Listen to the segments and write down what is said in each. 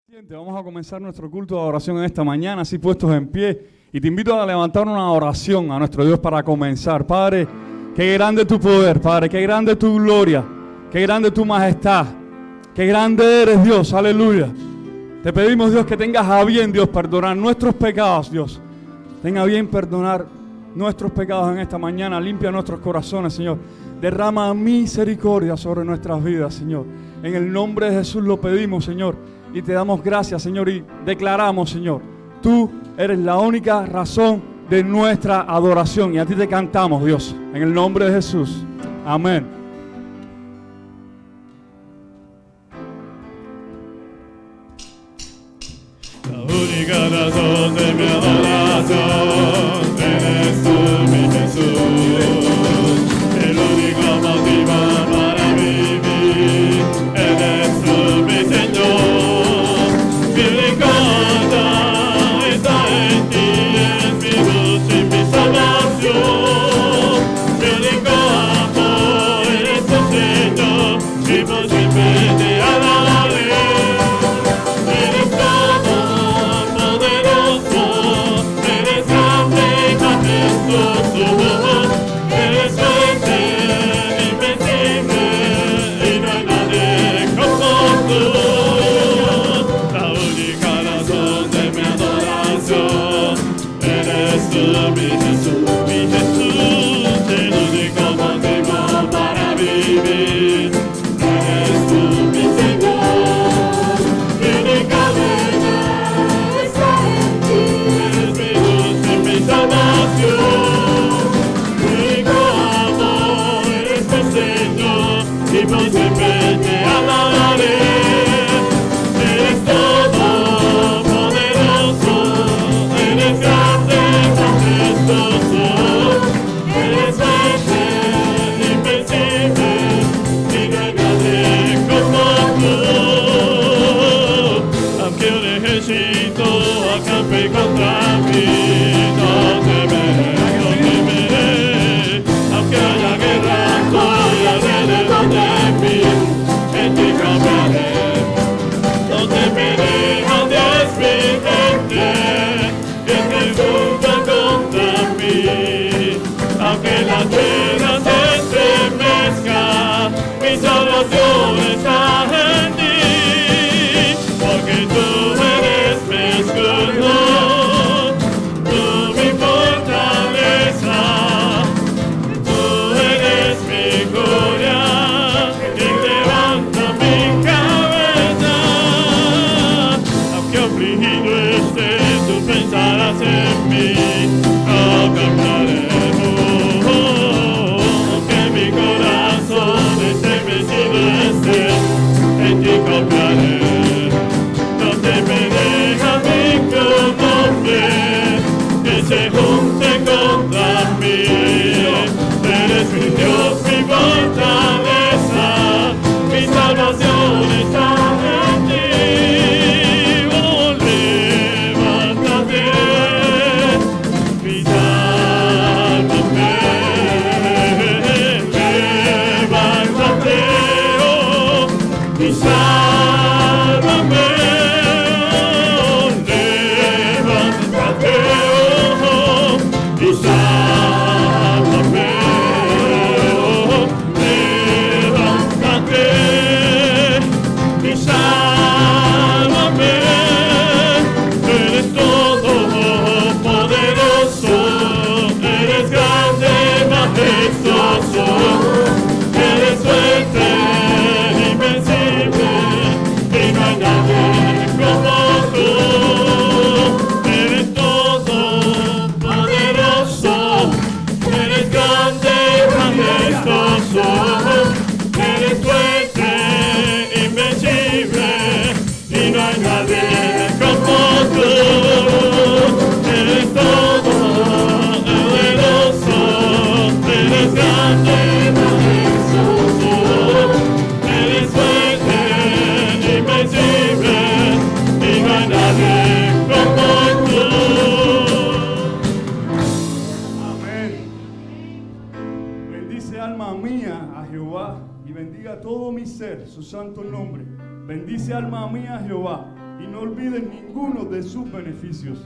Vamos a comenzar nuestro culto de adoración en esta mañana, así puestos en pie. Y te invito a levantar una oración a nuestro Dios para comenzar. Padre, qué grande es tu poder, Padre, qué grande es tu gloria, qué grande es tu majestad, qué grande eres, Dios, aleluya. Te pedimos, Dios, que tengas a bien, Dios, perdonar nuestros pecados, Dios. Tenga bien perdonar nuestros pecados en esta mañana. Limpia nuestros corazones, Señor. Derrama misericordia sobre nuestras vidas, Señor. En el nombre de Jesús lo pedimos, Señor. Y te damos gracias, Señor, y declaramos, Señor, tú eres la única razón de nuestra adoración. Y a ti te cantamos, Dios, en el nombre de Jesús. Amén. La única razón de mi adoración eres tú, mi Jesús. El único motivo para vivir eres tú, mi Señor. Mi riqueza está en ti, es mi luz y mi salvación. Mi único amor eres tu Señor, y por siempre te alabaré. Eres todo poderoso, eres grande, majestuoso, eres fuerte, invencible, y no hay nadie como tú. La única razón de mi adoración eres tú, mi Jesús, mi Jesús. El único motivo para vivir eres tú, mi Señor. Mi única verdad está en ti, eres mi luz y mi salvación. Mi único amor eres mi Señor, y por siempre te alabaré. Eres todo poderoso, eres grande, majestuoso, eres fuerte, invencible, y no hay nadie como tú. Aunque un ejército acampe contra mí, no temeré. Aunque haya guerra alrededor de mí, en ti confiaré. No temeré, nadie es mi gente, que se junta contra mí. Aunque la tierra se estremezca, mi salvación está en ti. Porque tú eres mi escudo, tú mi fortaleza, tú eres mi gloria, quien levanta mi cabeza. Aunque afligido esté, tú pensarás en mí, no cambiaré. Aunque mi corazón estremecido esté, en ti confiaré. No temeré a ningún hombre que se junte contra mí. Eres mi Dios, mi fortaleza, mi salvación está en ti. Oh, levántate, mi sálvame. Levántate, oh, mi sálvame. Oh, levántate, oh, mi sálvame. Oh, levántate, mi sálvame. Eres todo poderoso, eres grande, majestuoso, eres fuerte, invencible, y no hay nadie como tú. Eres todo poderoso, eres grande, majestuoso, eres fuerte, invencible, y no hay nadie como tú. Eres todo poderoso, eres grande, majestuoso, eres fuerte, invencible, y no hay nadie como tú. Amén. Bendice alma mía a Jehová y bendiga todo mi ser, su santo nombre. Bendice alma mía a Jehová y no olvides ninguno de sus beneficios.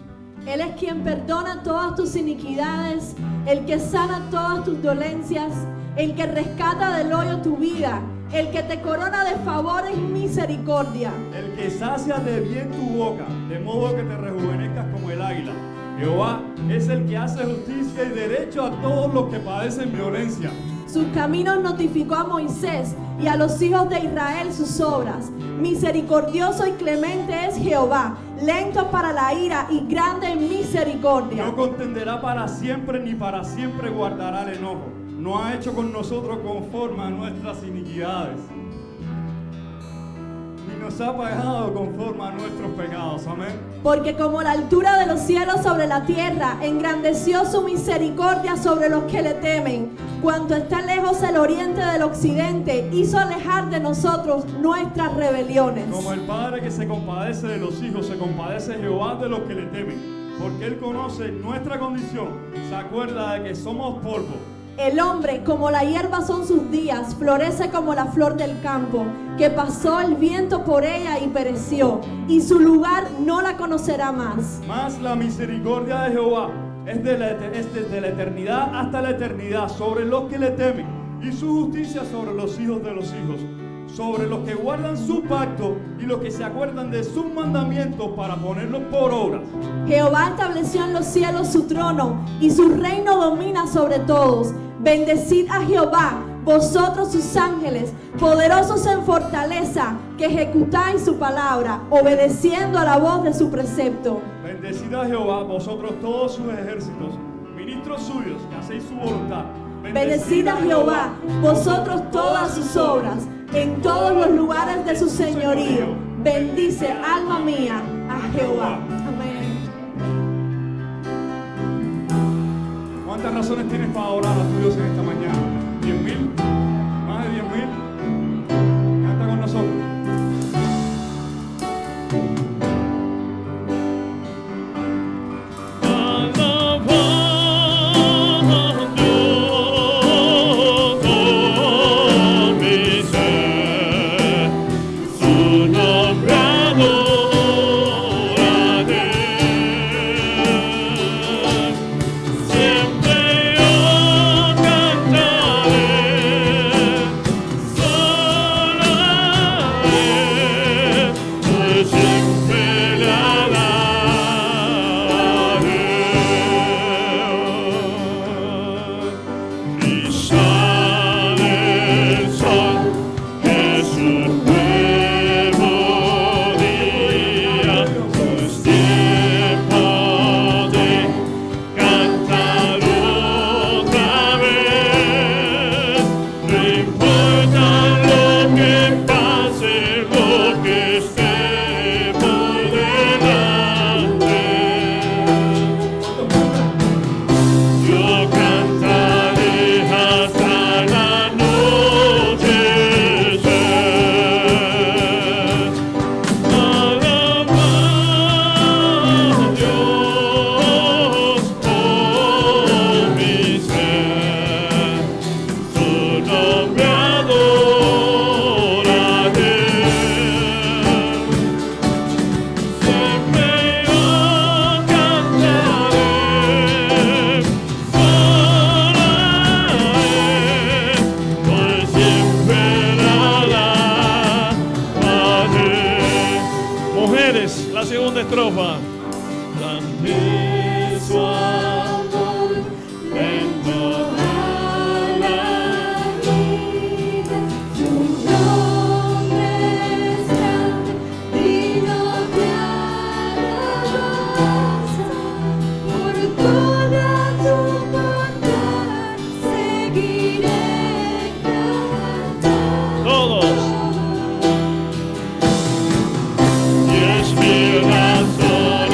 Él es quien perdona todas tus iniquidades, el que sana todas tus dolencias, el que rescata del hoyo tu vida, el que te corona de favores y misericordia. El que sacia de bien tu boca, de modo que te rejuvenezcas como el águila. Jehová es el que hace justicia y derecho a todos los que padecen violencia. Sus caminos notificó a Moisés y a los hijos de Israel sus obras. Misericordioso y clemente es Jehová, lento para la ira y grande en misericordia. No contenderá para siempre, ni para siempre guardará el enojo. No ha hecho con nosotros conforme a nuestras iniquidades, ni nos ha pagado conforme a nuestros pecados. Amén. Porque como la altura de los cielos sobre la tierra, engrandeció su misericordia sobre los que le temen. Cuanto está lejos el oriente del occidente, hizo alejar de nosotros nuestras rebeliones. Como el Padre que se compadece de los hijos, se compadece Jehová de los que le temen. Porque Él conoce nuestra condición, se acuerda de que somos polvo. El hombre, como la hierba son sus días, florece como la flor del campo, que pasó el viento por ella y pereció, y su lugar no la conocerá más. Mas la misericordia de Jehová es desde la eternidad hasta la eternidad sobre los que le temen, y su justicia sobre los hijos de los hijos, sobre los que guardan su pacto y los que se acuerdan de sus mandamientos para ponerlos por obra. Jehová estableció en los cielos su trono, y su reino domina sobre todos. Bendecid a Jehová, vosotros sus ángeles, poderosos en fortaleza, que ejecutáis su palabra, obedeciendo a la voz de su precepto. Bendecid a Jehová, vosotros todos sus ejércitos, ministros suyos, que hacéis su voluntad. Bendecid a Jehová, vosotros todas sus obras, en todos los lugares de su señorío. Bendice, alma mía, a Jehová. Amén. ¿Cuántas razones tienes para orar a tu Dios en esta mañana? ¿10,000? ¿Más de 10,000? Canta con nosotros. La segunda estrofa. Grande su amor en toda la vida, su nombre es grande, digno de alabanza, por toda tu bondad seguiré cantando. Todos. Y es mi razón.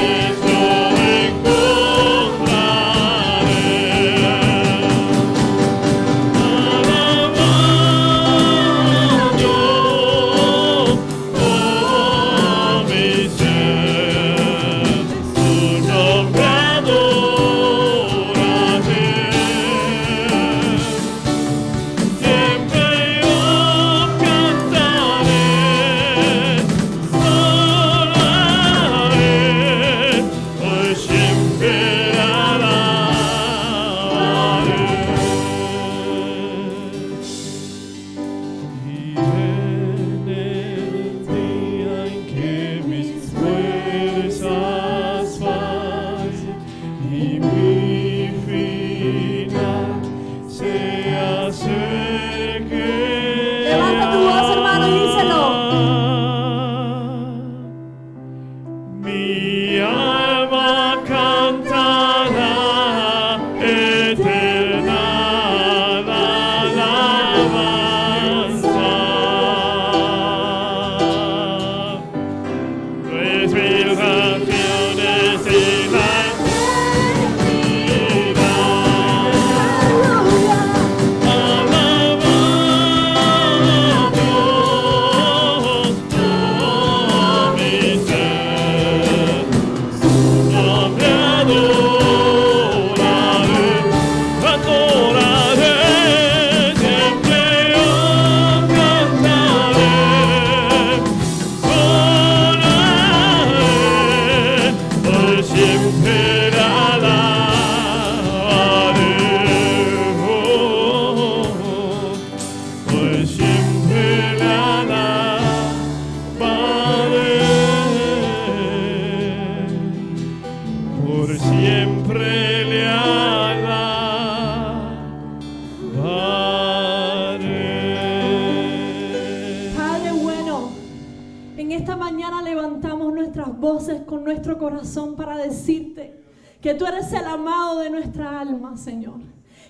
levantamos nuestras voces con nuestro corazón para decirte que tú eres el amado de nuestra alma, Señor.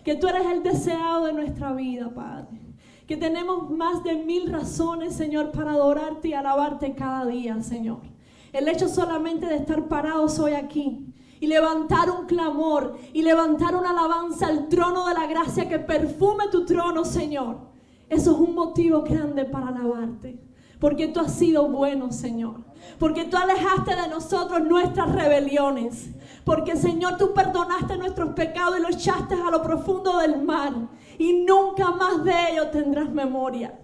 Que tú eres el deseado de nuestra vida, Padre. Que tenemos más de 1000 razones, Señor, para adorarte y alabarte cada día, Señor. El hecho solamente de estar parados hoy aquí y levantar un clamor y levantar una alabanza al trono de la gracia que perfume tu trono, Señor. Eso es un motivo grande para alabarte. Porque tú has sido bueno, Señor. Porque tú alejaste de nosotros nuestras rebeliones. Porque, Señor, tú perdonaste nuestros pecados y los echaste a lo profundo del mar. Y nunca más de ello tendrás memoria.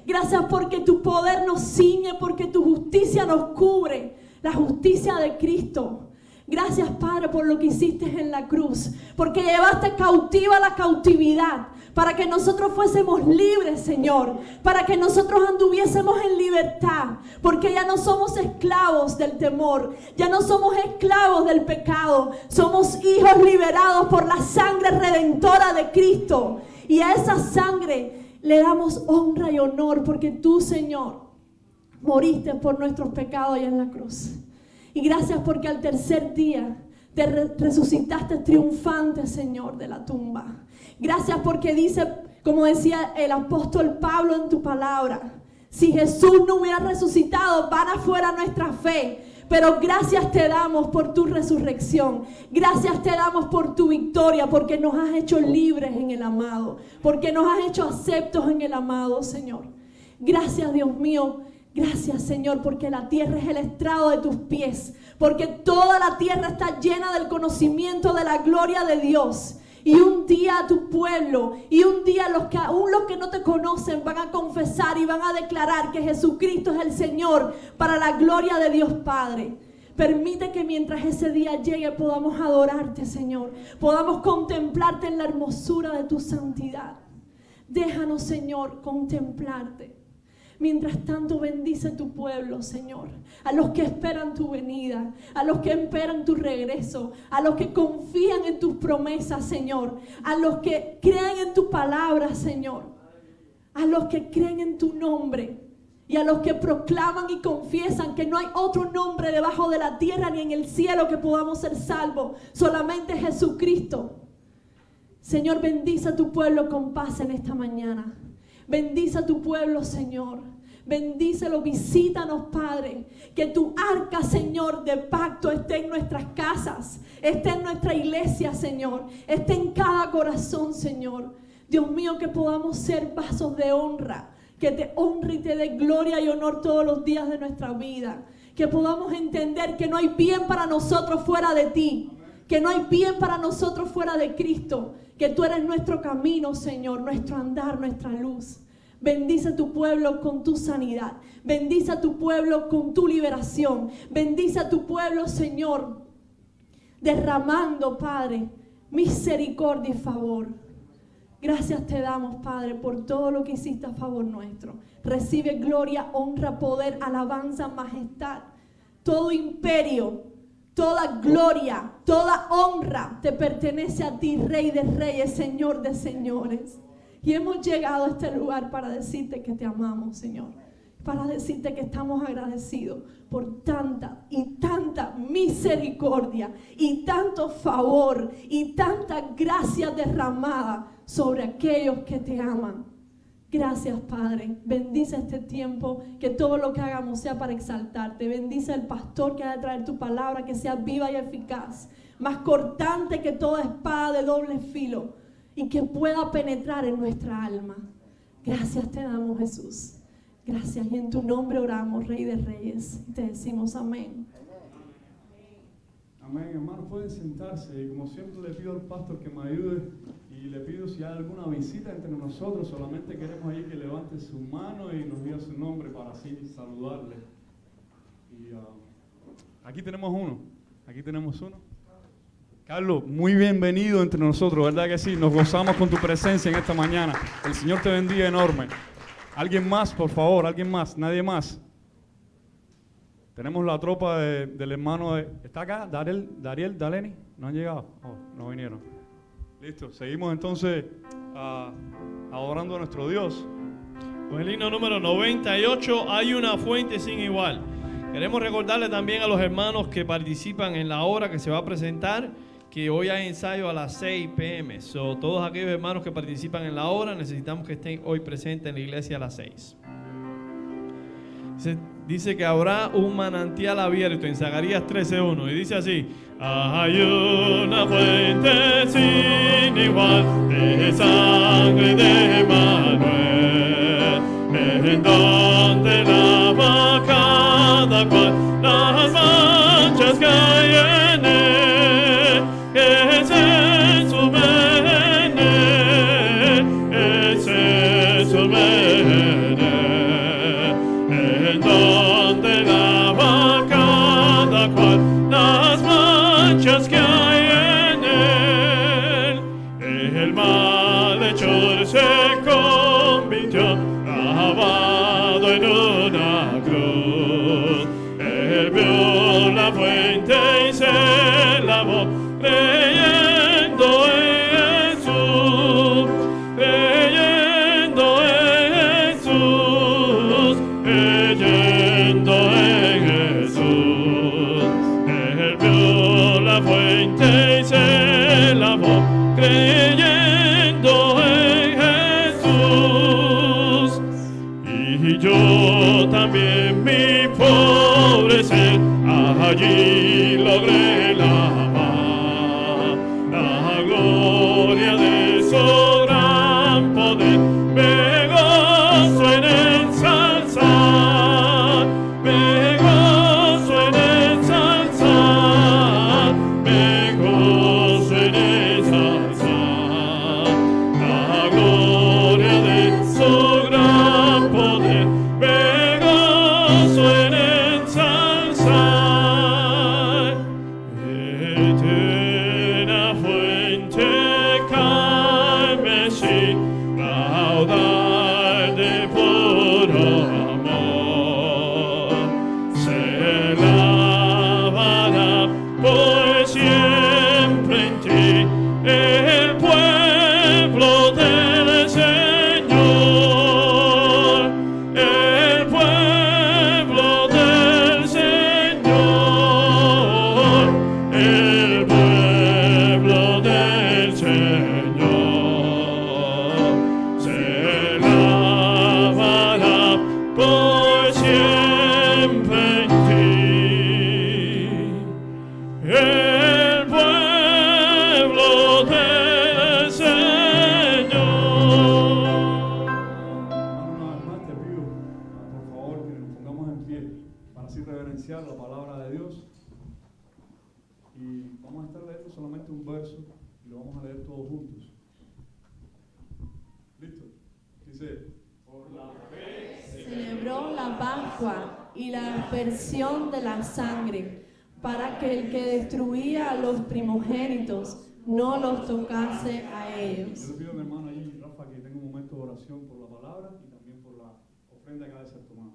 Gracias porque tu poder nos ciñe, porque tu justicia nos cubre. La justicia de Cristo. Gracias, Padre, por lo que hiciste en la cruz. Porque llevaste cautiva la cautividad. Para que nosotros fuésemos libres, Señor. Para que nosotros anduviésemos en libertad. Porque ya no somos esclavos del temor. Ya no somos esclavos del pecado. Somos hijos liberados por la sangre redentora de Cristo. Y a esa sangre le damos honra y honor. Porque tú, Señor, moriste por nuestros pecados allá en la cruz. Y gracias porque al tercer día te resucitaste triunfante, Señor, de la tumba. Gracias porque dice, como decía el apóstol Pablo en tu palabra, si Jesús no hubiera resucitado, vana fuera nuestra fe. Pero gracias te damos por tu resurrección. Gracias te damos por tu victoria, porque nos has hecho libres en el amado. Porque nos has hecho aceptos en el amado, Señor. Gracias, Dios mío. Gracias, Señor, porque la tierra es el estrado de tus pies. Porque toda la tierra está llena del conocimiento de la gloria de Dios. Y un día tu pueblo, y un día aún los que no te conocen van a confesar y van a declarar que Jesucristo es el Señor para la gloria de Dios Padre. Permite que mientras ese día llegue podamos adorarte, Señor. Podamos contemplarte en la hermosura de tu santidad. Déjanos, Señor, contemplarte. Mientras tanto, bendice tu pueblo, Señor. A los que esperan tu venida, a los que esperan tu regreso, a los que confían en tus promesas, Señor. A los que creen en tu palabra, Señor. A los que creen en tu nombre. Y a los que proclaman y confiesan que no hay otro nombre debajo de la tierra ni en el cielo que podamos ser salvos. Solamente Jesucristo. Señor, bendice a tu pueblo con paz en esta mañana. Bendice a tu pueblo, Señor. Bendícelo, visítanos, Padre. Que tu arca, Señor, de pacto esté en nuestras casas, esté en nuestra iglesia, Señor. Esté en cada corazón, Señor. Dios mío, que podamos ser vasos de honra. Que te honre y te dé gloria y honor todos los días de nuestra vida. Que podamos entender que no hay bien para nosotros fuera de ti. Que no hay bien para nosotros fuera de Cristo. Que tú eres nuestro camino, Señor, nuestro andar, nuestra luz. Bendice a tu pueblo con tu sanidad. Bendice a tu pueblo con tu liberación. Bendice a tu pueblo, Señor, derramando, Padre, misericordia y favor. Gracias te damos, Padre, por todo lo que hiciste a favor nuestro. Recibe gloria, honra, poder, alabanza, majestad. Todo imperio, toda gloria, toda honra te pertenece a ti, Rey de Reyes, Señor de Señores. Y hemos llegado a este lugar para decirte que te amamos, Señor. Para decirte que estamos agradecidos por tanta y tanta misericordia y tanto favor y tanta gracia derramada sobre aquellos que te aman. Gracias, Padre. Bendice este tiempo, que todo lo que hagamos sea para exaltarte. Bendice al pastor que ha de traer tu palabra, que sea viva y eficaz, más cortante que toda espada de doble filo, y que pueda penetrar en nuestra alma. Gracias te damos, Jesús. Gracias, y en tu nombre oramos, Rey de Reyes. Te decimos amén. Amén, hermanos, pueden sentarse. Y como siempre le pido al pastor que me ayude. Y le pido si hay alguna visita entre nosotros. Solamente queremos ahí que levante su mano y nos diga su nombre para así saludarle. Y aquí tenemos uno. Aquí tenemos uno. Carlos, muy bienvenido entre nosotros, ¿verdad que sí? Nos gozamos con tu presencia en esta mañana. El Señor te bendiga enorme. ¿Alguien más, por favor? ¿Alguien más? ¿Nadie más? Tenemos la tropa del hermano de... ¿Está acá? ¿Dariel, Daleni? ¿No han llegado? Oh, no vinieron. Listo, seguimos entonces adorando a nuestro Dios. Pues el himno número 98, hay una fuente sin igual. Queremos recordarle también a los hermanos que participan en la hora que se va a presentar, que hoy hay ensayo a las 6 p.m. So, todos aquellos hermanos que participan en la hora necesitamos que estén hoy presentes en la iglesia a las 6. Dice que habrá un manantial abierto en Zacarías 13:1 y dice así: hay una fuente sin igual de sangre de Emmanuel, en donde lava cada cual las manchas que hay en él, ese es su veneno, ese es su veneno, en donde lava cada cual las manchas que hay en él. El malhechor se convirtió lavado en una cruz. Él vio la fuente y se lavó creyendo en Jesús, creyendo en Jesús, creyendo en Jesús. Él vio la fuente y se lavó creyendo en Jesús. Y yo también, mi pobre ser, allí logré la paz, la gloria de su gran poder. Me gozo en ensalzar, me gozo en ensalzar, me gozo en ensalzar la gloria de su gran poder. Me gozo en ensalzar, eterna fuente carmesí, raudal de puro amor, se lavará por siempre en ti el pueblo del Señor, el pueblo del Señor, el pueblo del Señor, se lavará por siempre en ti, el pueblo del Señor. Una vez más te pido, por favor, que nos pongamos en pie para así reverenciar la palabra de Dios. Y vamos a estar leyendo solamente un verso y lo vamos a leer todos juntos. ¿Listo? Dice: por la fe Celebró la Pascua y la aspersión de la sangre, para que el que destruía a los primogénitos no los tocase a ellos. Yo le pido a mi hermano allí, Rafa, que tenga un momento de oración por la palabra y también por la ofrenda que ha de ser tomada.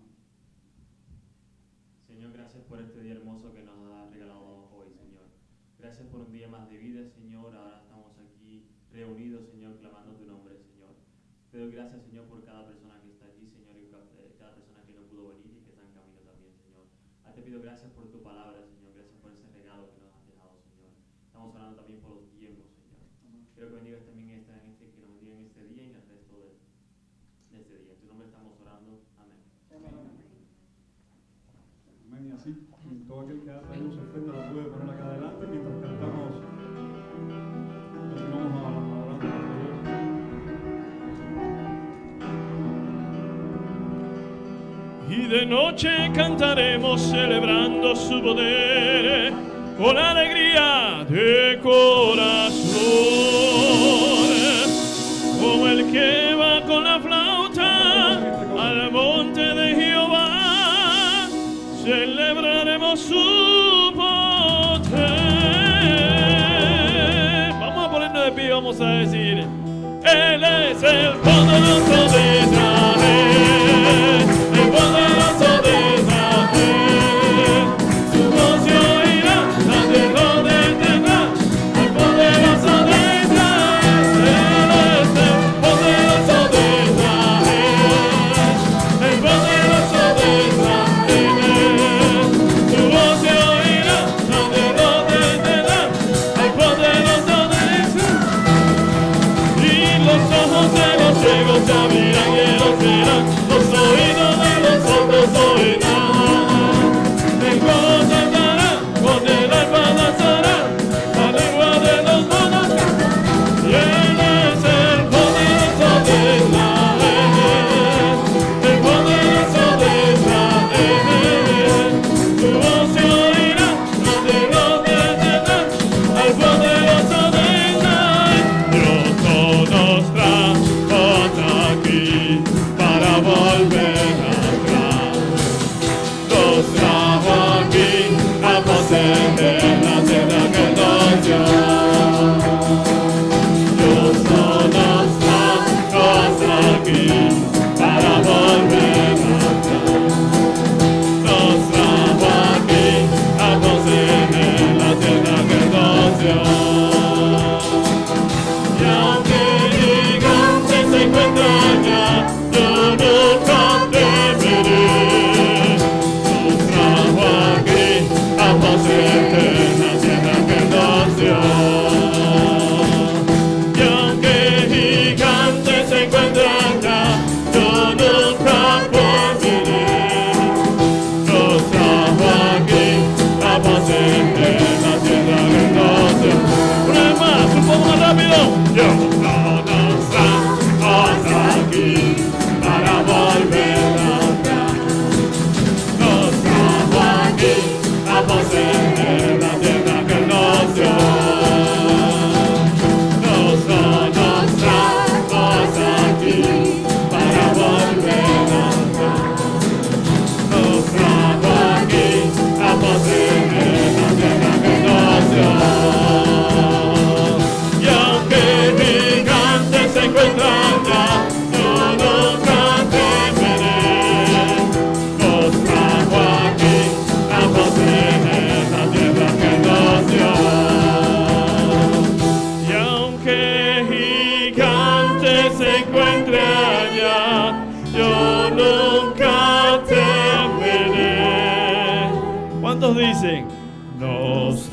Señor, gracias por este día hermoso que nos has regalado hoy, Señor. Gracias por un día más de vida, Señor. Ahora estamos aquí reunidos, Señor, clamando tu nombre, Señor. Te doy gracias, Señor, por cada persona que está aquí, Señor, y cada persona que no pudo venir y que está en camino también, Señor. Te pido gracias por tu palabra, Señor. Gracias por ese regalo que nos has dejado, Señor. Estamos orando también por los tiempos, Señor. Quiero que bendigas también que nos bendiga en este día y en el resto de este día. En tu nombre estamos orando. Amén. Amén. Y así, todo aquel que ha traído su ofrenda la puede poner acá adelante mientras cantamos. Continuamos orando por Dios. Y de noche cantaremos celebrando su poder con alegría de corazón, como el que va con la flauta al monte de Jehová, celebraremos su poder. Vamos a ponernos de pie, vamos a decir: Él es el poderoso de Israel, el poderoso de Israel. Su voz se oirá, la tierra detendrá, el poderoso de Israel. Él es el poderoso de Israel, el poderoso de Israel.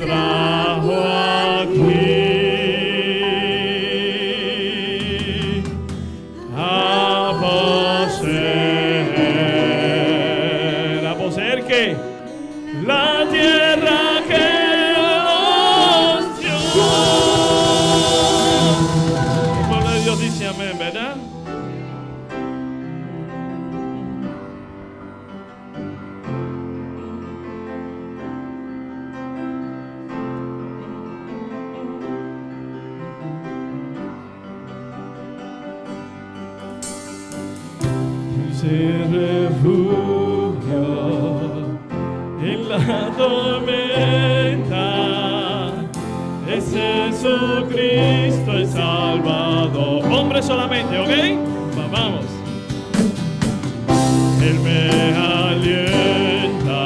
trajo aquí a poseer ¿qué? La tierra que nos dio. El pueblo de Dios dice amén, ¿verdad? Refugio en la tormenta es Jesucristo el Salvador. Hombre solamente, ¿ok? Vamos. Él me alienta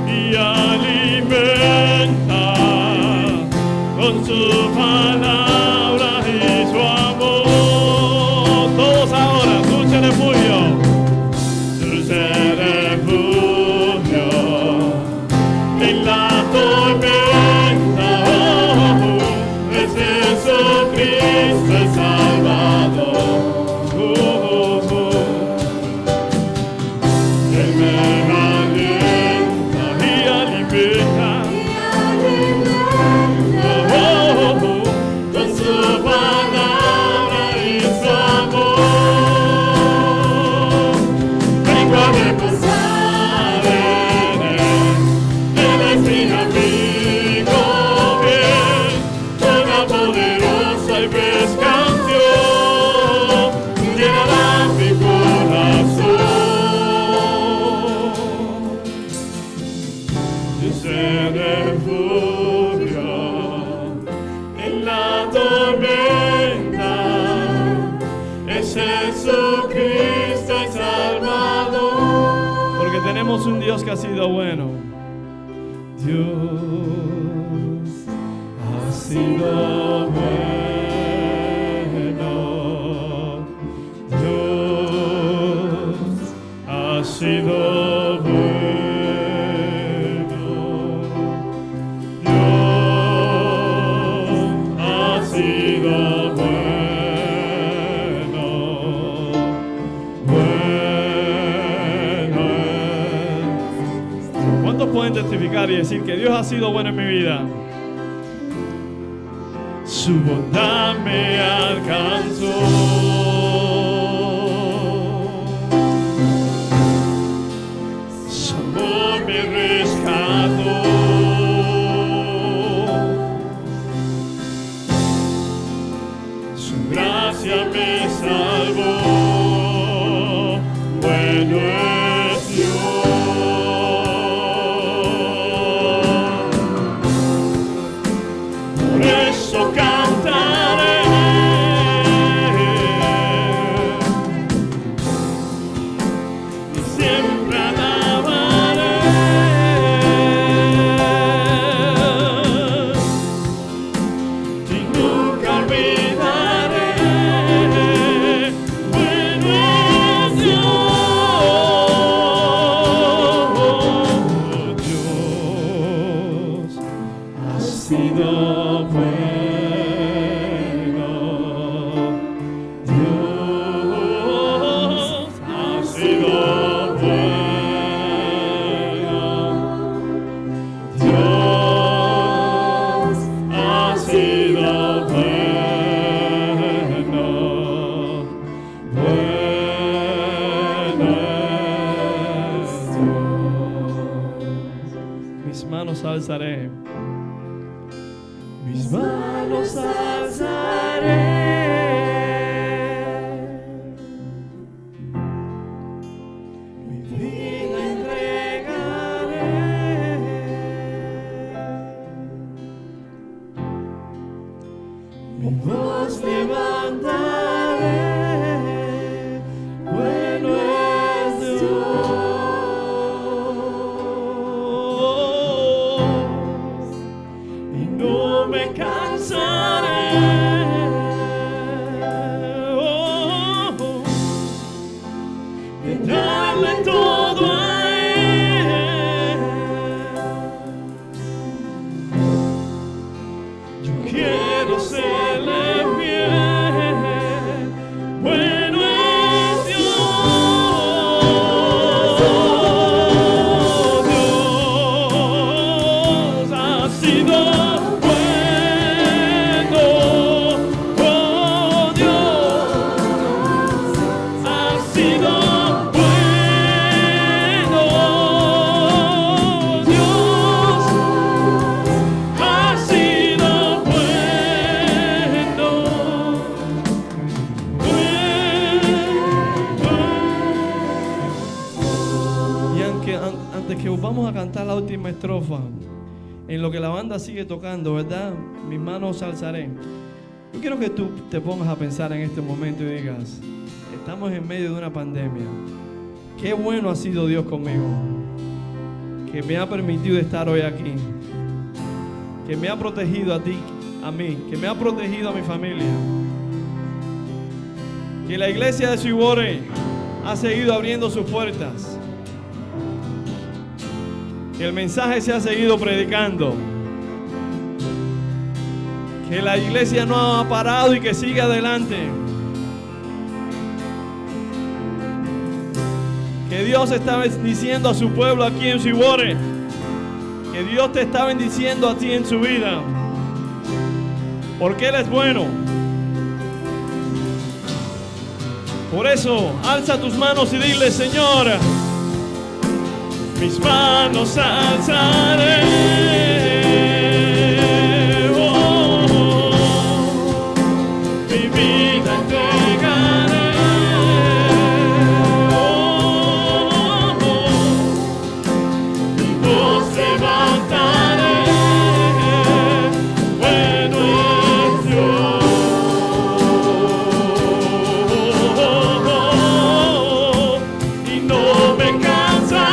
y alimenta con su palabra y su amor. Todos ahora, dulce refugio. Dulce refugio en la tormenta, es Jesucristo el Salvador. Él me alienta y alimenta con su palabra y su amor. Vengo a reposar en él, él es mi amigo fiel, una poderosa y fresca canción llenará mi corazón. Ese refugio en la tormenta es Jesucristo el Salvador. Porque tenemos un Dios que ha sido bueno. Dios ha sido bueno. Dios ha sido bueno. Dios ha sido bueno. Bueno. ¿Cuántos pueden testificar y decir que Dios ha sido bueno en mi vida? Su bondad me alcanzó. Su amor me rescató. Su gracia me salvó. Bueno es Dios. Por eso cantaré y siempre alabaré. Y nunca olvidaré. Bueno es Dios. Dios ha sido bueno. Dios ha sido bueno. Dios ha sido bueno. Bueno es Dios. Mis manos alzaré. Mis manos alzaré. Mi vida entregaré. Mi voz levantaré. Bueno es Dios. Y no me cansaré. De darle todo a él. que antes que vamos a cantar la última estrofa, en lo que la banda sigue tocando, ¿verdad? Mis manos alzaré. Yo quiero que tú te pongas a pensar en este momento y digas, estamos en medio de una pandemia. Qué bueno ha sido Dios conmigo, que me ha permitido estar hoy aquí, que me ha protegido a ti, a mí, que me ha protegido a mi familia, que la iglesia de Sweetwater ha seguido abriendo sus puertas, que el mensaje se ha seguido predicando, que la iglesia no ha parado y que sigue adelante, que Dios está bendiciendo a su pueblo aquí en Sweetwater, que Dios te está bendiciendo a ti en su vida, porque Él es bueno. Por eso, alza tus manos y dile, Señor, mis manos alzaré. Mi vida entregaré. Mi voz levantaré. Bueno es Dios. Y no me cansaré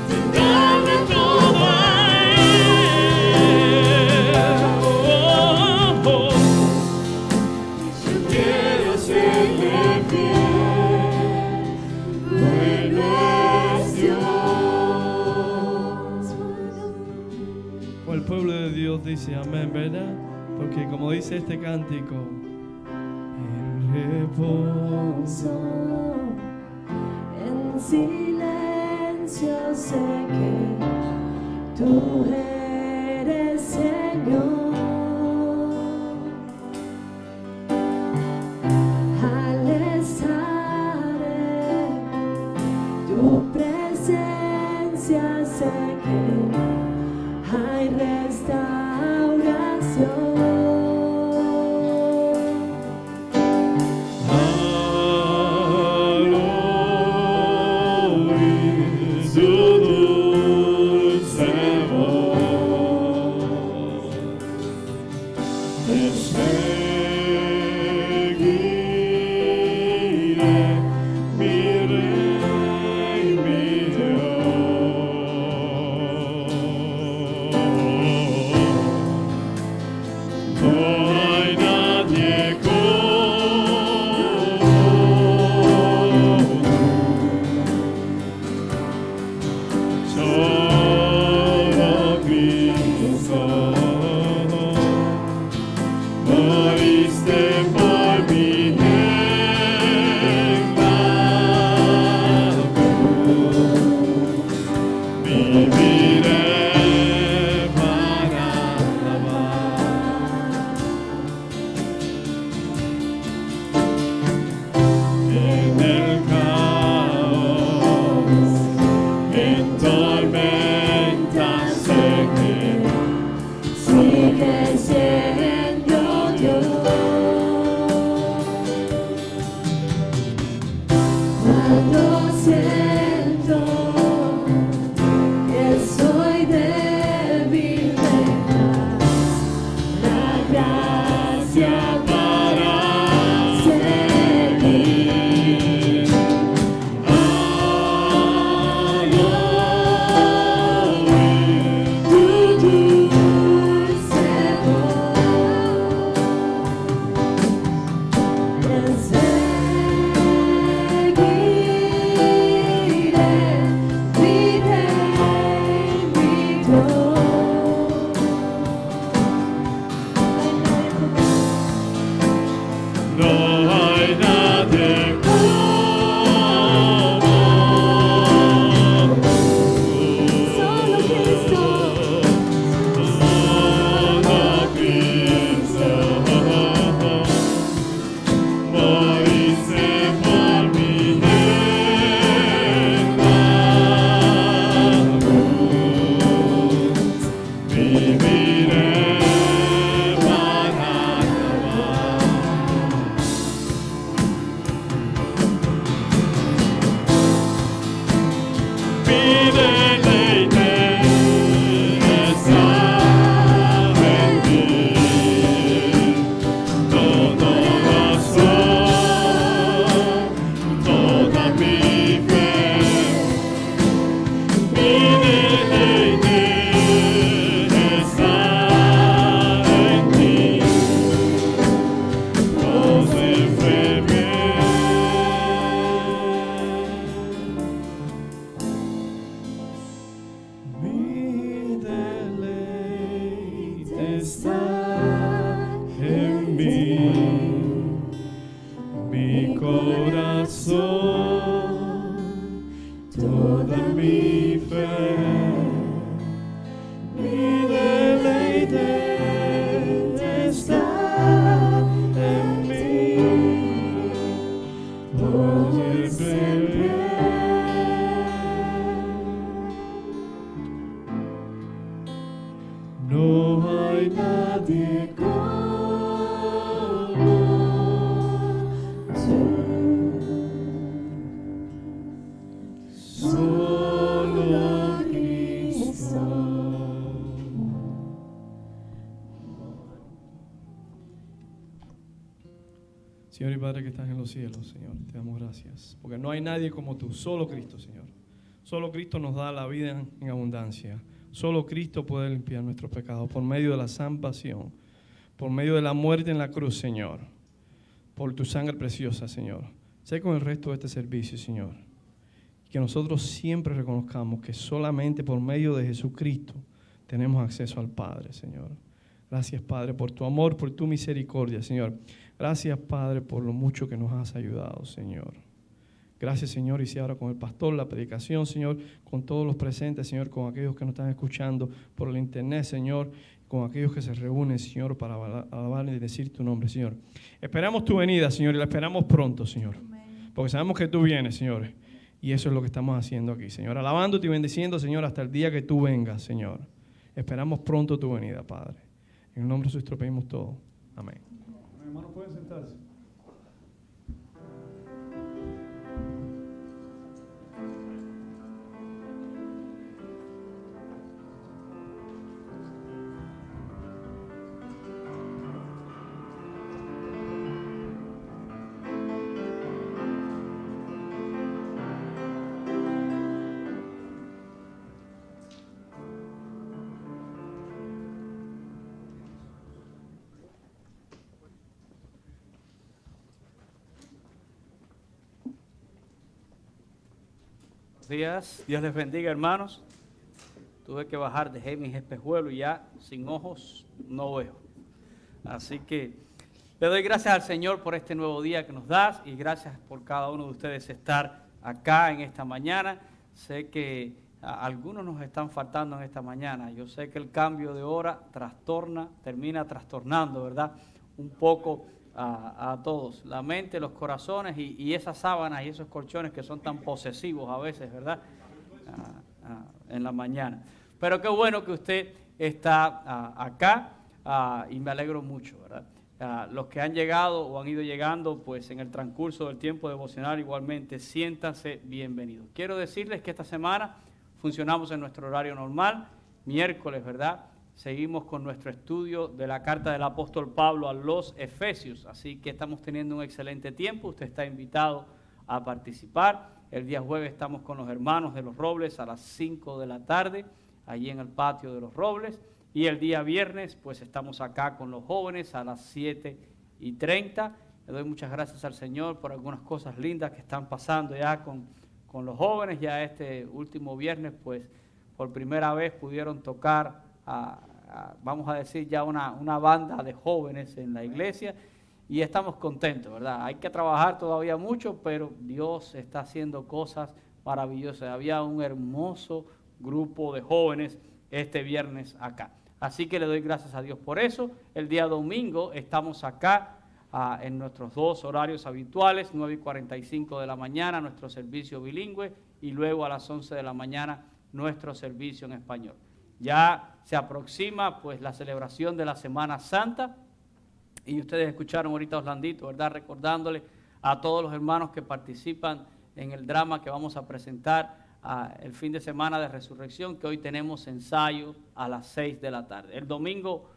de darle todo a Él. Yo quiero serle fiel. Bueno es Dios. O el pueblo de Dios dice amén, ¿verdad? Porque como dice este cántico, en reposo, En silencio sé que tú eres Señor. Al estar en tu presencia sé que hay restauración. Señor y Padre que estás en los cielos, Señor, te damos gracias. Porque no hay nadie como tú, solo Cristo, Señor. Solo Cristo nos da la vida en abundancia. Solo Cristo puede limpiar nuestros pecados por medio de la salvación, por medio de la muerte en la cruz, Señor, por tu sangre preciosa, Señor. Sé con el resto de este servicio, Señor, que nosotros siempre reconozcamos que solamente por medio de Jesucristo tenemos acceso al Padre, Señor. Gracias, Padre, por tu amor, por tu misericordia, Señor. Gracias, Padre, por lo mucho que nos has ayudado, Señor. Gracias, Señor, y si ahora con el pastor, la predicación, Señor, con todos los presentes, Señor, con aquellos que nos están escuchando por el internet, Señor, con aquellos que se reúnen, Señor, para alabar y decir tu nombre, Señor. Esperamos tu venida, Señor, y la esperamos pronto, Señor. Porque sabemos que tú vienes, Señor, y eso es lo que estamos haciendo aquí, Señor. Alabándote y bendiciendo, Señor, hasta el día que tú vengas, Señor. Esperamos pronto tu venida, Padre. En el nombre de Jesús pedimos todo. Amén. Hermanos, pueden sentarse. Días, Dios les bendiga, hermanos. Tuve que bajar, dejé mis espejuelos y ya sin ojos no veo. Así que le doy gracias al Señor por este nuevo día que nos das y gracias por cada uno de ustedes estar acá en esta mañana. Sé que algunos nos están faltando en esta mañana. Yo sé que el cambio de hora termina trastornando, ¿verdad? Un poco a todos, la mente, los corazones y esas sábanas y esos colchones que son tan posesivos a veces, ¿verdad? En la mañana. Pero qué bueno que usted está acá y me alegro mucho, ¿verdad? Los que han llegado o han ido llegando, pues en el transcurso del tiempo devocional igualmente, siéntanse bienvenidos. Quiero decirles que esta semana funcionamos en nuestro horario normal, miércoles, ¿verdad? Seguimos con nuestro estudio de la carta del apóstol Pablo a los Efesios, así que estamos teniendo un excelente tiempo. Usted está invitado a participar. El día jueves estamos con los hermanos de los Robles a las 5 de la tarde, allí en el patio de los Robles, y el día viernes pues estamos acá con los jóvenes a las 7:30. Le doy muchas gracias al Señor por algunas cosas lindas que están pasando ya con los jóvenes. Ya este último viernes pues por primera vez pudieron tocar vamos a decir ya una banda de jóvenes en la iglesia y estamos contentos, ¿verdad? Hay que trabajar todavía mucho, pero Dios está haciendo cosas maravillosas. Había un hermoso grupo de jóvenes este viernes acá. Así que le doy gracias a Dios por eso. El día domingo estamos acá en nuestros dos horarios habituales, 9:45 de la mañana, nuestro servicio bilingüe, y luego a las 11 de la mañana, nuestro servicio en español. Ya se aproxima pues la celebración de la Semana Santa y ustedes escucharon ahorita a Orlandito, ¿verdad? Recordándole a todos los hermanos que participan en el drama que vamos a presentar el fin de semana de Resurrección, que hoy tenemos ensayo a las 6 de la tarde. El domingo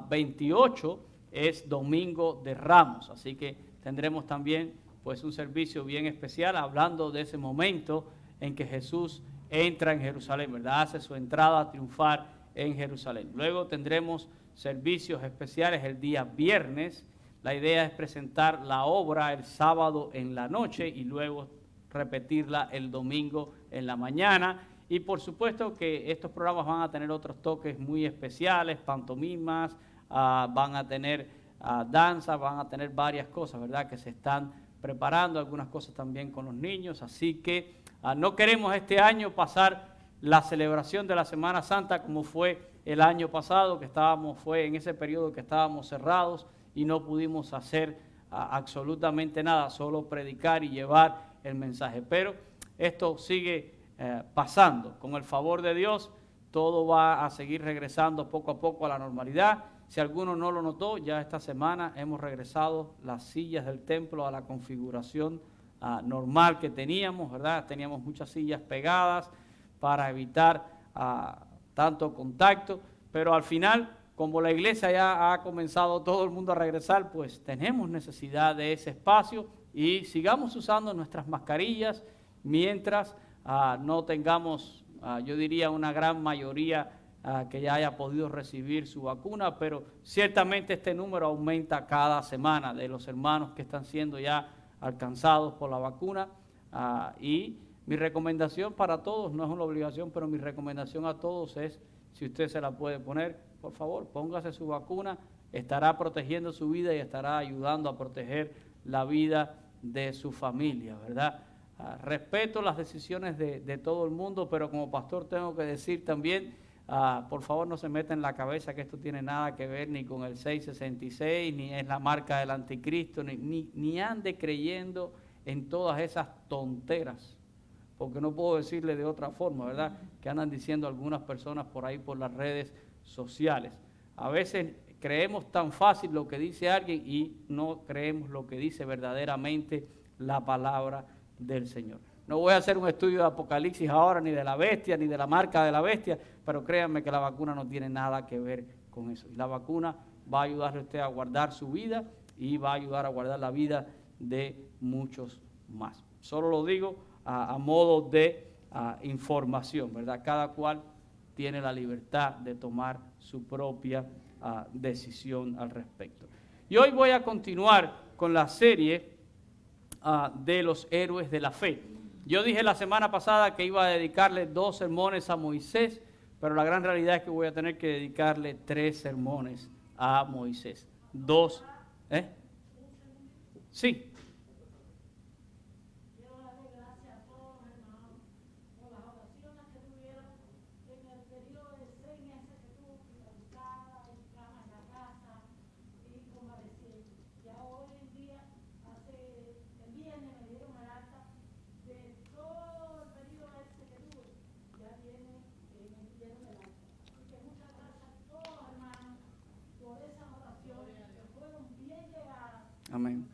28 es Domingo de Ramos, así que tendremos también pues un servicio bien especial hablando de ese momento en que Jesús entra en Jerusalén, ¿verdad? Hace su entrada triunfal en Jerusalén. Luego tendremos servicios especiales el día viernes. La idea es presentar la obra el sábado en la noche y luego repetirla el domingo en la mañana. Y por supuesto que estos programas van a tener otros toques muy especiales, pantomimas, van a tener danza, van a tener varias cosas, ¿verdad? Que se están preparando, algunas cosas también con los niños, así que no queremos este año pasar la celebración de la Semana Santa como fue el año pasado, que fue en ese periodo que estábamos cerrados y no pudimos hacer absolutamente nada, solo predicar y llevar el mensaje. Pero esto sigue pasando. Con el favor de Dios, todo va a seguir regresando poco a poco a la normalidad. Si alguno no lo notó, ya esta semana hemos regresado las sillas del templo a la configuración normal que teníamos, ¿verdad? Teníamos muchas sillas pegadas para evitar tanto contacto, pero al final como la iglesia ya ha comenzado todo el mundo a regresar, pues tenemos necesidad de ese espacio y sigamos usando nuestras mascarillas mientras no tengamos, yo diría, una gran mayoría que ya haya podido recibir su vacuna, pero ciertamente este número aumenta cada semana de los hermanos que están siendo ya alcanzados por la vacuna. Y mi recomendación para todos, no es una obligación, pero mi recomendación a todos es, si usted se la puede poner, por favor, póngase su vacuna, estará protegiendo su vida y estará ayudando a proteger la vida de su familia, ¿verdad? Respeto las decisiones de todo el mundo, pero como pastor tengo que decir también, por favor no se meta en la cabeza que esto tiene nada que ver ni con el 666, ni es la marca del anticristo, ni ande creyendo en todas esas tonteras, porque no puedo decirle de otra forma, ¿verdad? Que andan diciendo algunas personas por ahí por las redes sociales. A veces creemos tan fácil lo que dice alguien y no creemos lo que dice verdaderamente la palabra del Señor. No voy a hacer un estudio de Apocalipsis ahora, ni de la bestia, ni de la marca de la bestia, pero créanme que la vacuna no tiene nada que ver con eso. Y la vacuna va a ayudarle a usted a guardar su vida y va a ayudar a guardar la vida de muchos más. Solo lo digo a modo de información, ¿verdad? Cada cual tiene la libertad de tomar su propia decisión al respecto. Y hoy voy a continuar con la serie de los héroes de la fe. Yo dije la semana pasada que iba a dedicarle 2 sermones a Moisés, pero la gran realidad es que voy a tener que dedicarle 3 sermones a Moisés. 2, Sí. Amén.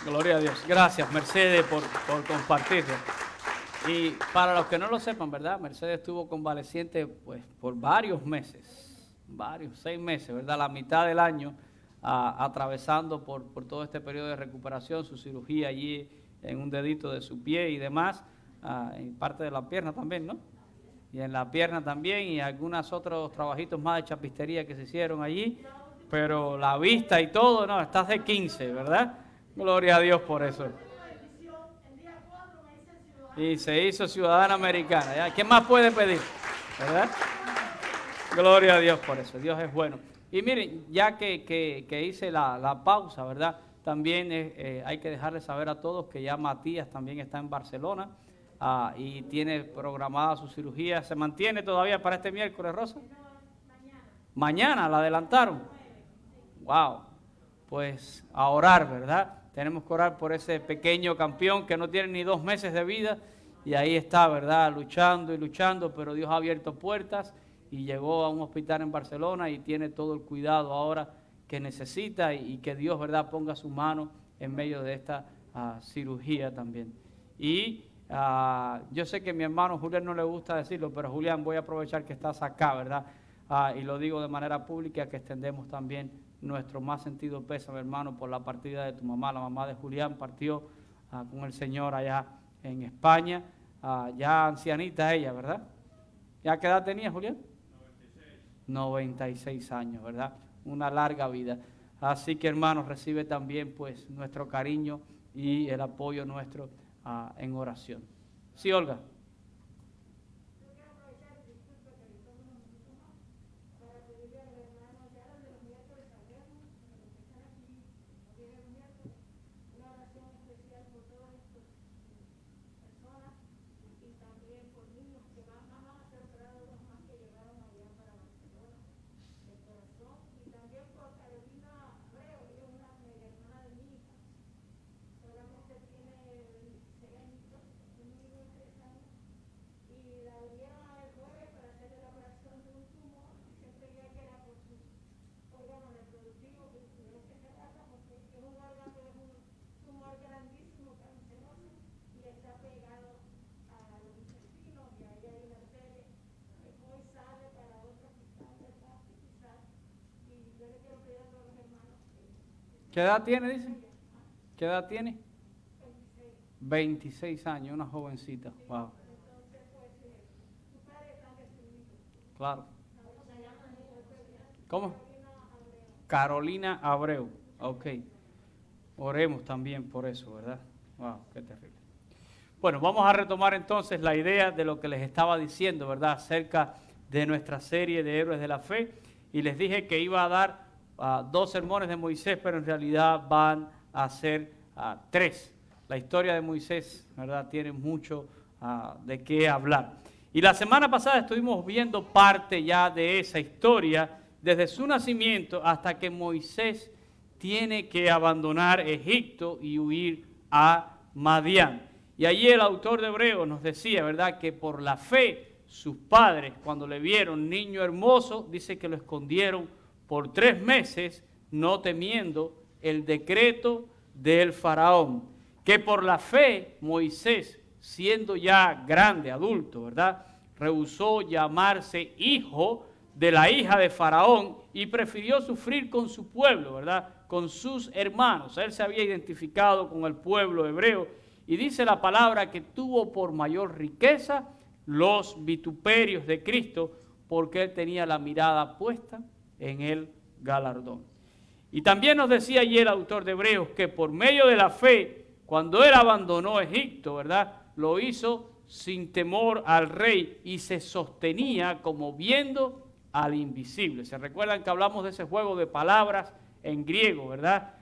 Gloria a Dios. Gracias, Mercedes, por compartirlo. Y para los que no lo sepan, ¿verdad? Mercedes estuvo convaleciente pues, por varios meses, 6 meses, ¿verdad? La mitad del año, atravesando por todo este periodo de recuperación, su cirugía allí en un dedito de su pie y demás, en parte de la pierna también, ¿no? Y en la pierna también, y algunos otros trabajitos más de chapistería que se hicieron allí. Pero la vista y todo, no, estás de 15, ¿verdad? Gloria a Dios por eso. Y se hizo ciudadana americana. ¿Ya? ¿Qué más puede pedir? ¿Verdad? Gloria a Dios por eso. Dios es bueno. Y miren, ya que hice la pausa, ¿verdad? También hay que dejarle saber a todos que ya Matías también está en Barcelona y tiene programada su cirugía. ¿Se mantiene todavía para este miércoles, Rosa? Mañana la adelantaron. Wow, pues a orar, ¿verdad? Tenemos que orar por ese pequeño campeón que no tiene ni 2 meses de vida y ahí está, ¿verdad? Luchando y luchando, pero Dios ha abierto puertas y llegó a un hospital en Barcelona y tiene todo el cuidado ahora que necesita y que Dios, ¿verdad?, ponga su mano en medio de esta cirugía también. Y yo sé que a mi hermano Julián no le gusta decirlo, pero Julián, voy a aprovechar que estás acá, ¿verdad? Y lo digo de manera pública, que extendemos también nuestro más sentido pésame, hermano, por la partida de tu mamá. La mamá de Julián partió con el Señor allá en España, ya ancianita ella, ¿verdad? ¿Ya qué edad tenía, Julián? 96 años, ¿verdad? Una larga vida. Así que, hermanos, recibe también pues nuestro cariño y el apoyo nuestro en oración. Sí, Olga. ¿Qué edad tiene, dice? ¿Qué edad tiene? 26 años, una jovencita. Wow. Claro. ¿Cómo? Carolina Abreu. Ok. Oremos también por eso, ¿verdad? Wow, qué terrible. Bueno, vamos a retomar entonces la idea de lo que les estaba diciendo, ¿verdad? Acerca de nuestra serie de Héroes de la Fe. Y les dije que iba a dar 2 sermones de Moisés, pero en realidad van a ser 3. La historia de Moisés, ¿verdad? Tiene mucho de qué hablar. Y la semana pasada estuvimos viendo parte ya de esa historia, desde su nacimiento hasta que Moisés tiene que abandonar Egipto y huir a Madián. Y allí el autor de Hebreos nos decía, ¿verdad?, que por la fe sus padres, cuando le vieron niño hermoso, dice que lo escondieron por 3 meses, no temiendo el decreto del faraón. Que por la fe Moisés, siendo ya grande, adulto, ¿verdad?, rehusó llamarse hijo de la hija de Faraón y prefirió sufrir con su pueblo, ¿verdad?, con sus hermanos. Él se había identificado con el pueblo hebreo y dice la palabra que tuvo por mayor riqueza los vituperios de Cristo porque él tenía la mirada puesta en el galardón. Y también nos decía allí el autor de Hebreos que por medio de la fe, cuando él abandonó Egipto, ¿verdad?, lo hizo sin temor al rey y se sostenía como viendo al invisible. ¿Se recuerdan que hablamos de ese juego de palabras en griego, verdad?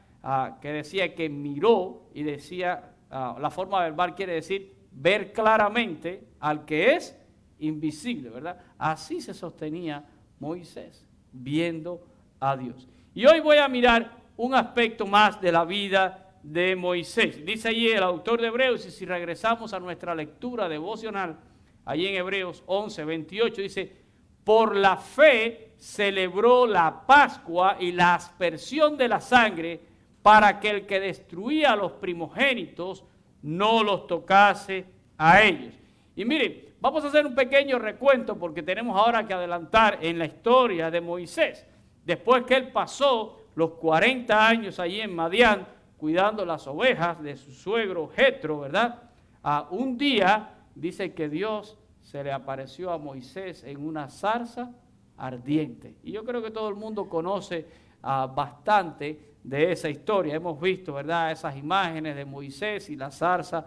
Que decía que miró y decía, la forma verbal quiere decir ver claramente al que es invisible, ¿verdad? Así se sostenía Moisés, viendo a Dios. Y hoy voy a mirar un aspecto más de la vida de Moisés. Dice allí el autor de Hebreos, y si regresamos a nuestra lectura devocional, allí en Hebreos 11, 28, dice, por la fe celebró la Pascua y la aspersión de la sangre para que el que destruía a los primogénitos no los tocase a ellos. Y miren, vamos a hacer un pequeño recuento porque tenemos ahora que adelantar en la historia de Moisés. Después que él pasó los 40 años allí en Madián, cuidando las ovejas de su suegro Jetro, ¿verdad? Un día dice que Dios se le apareció a Moisés en una zarza ardiente. Y yo creo que todo el mundo conoce bastante de esa historia. Hemos visto, ¿verdad?, esas imágenes de Moisés y la zarza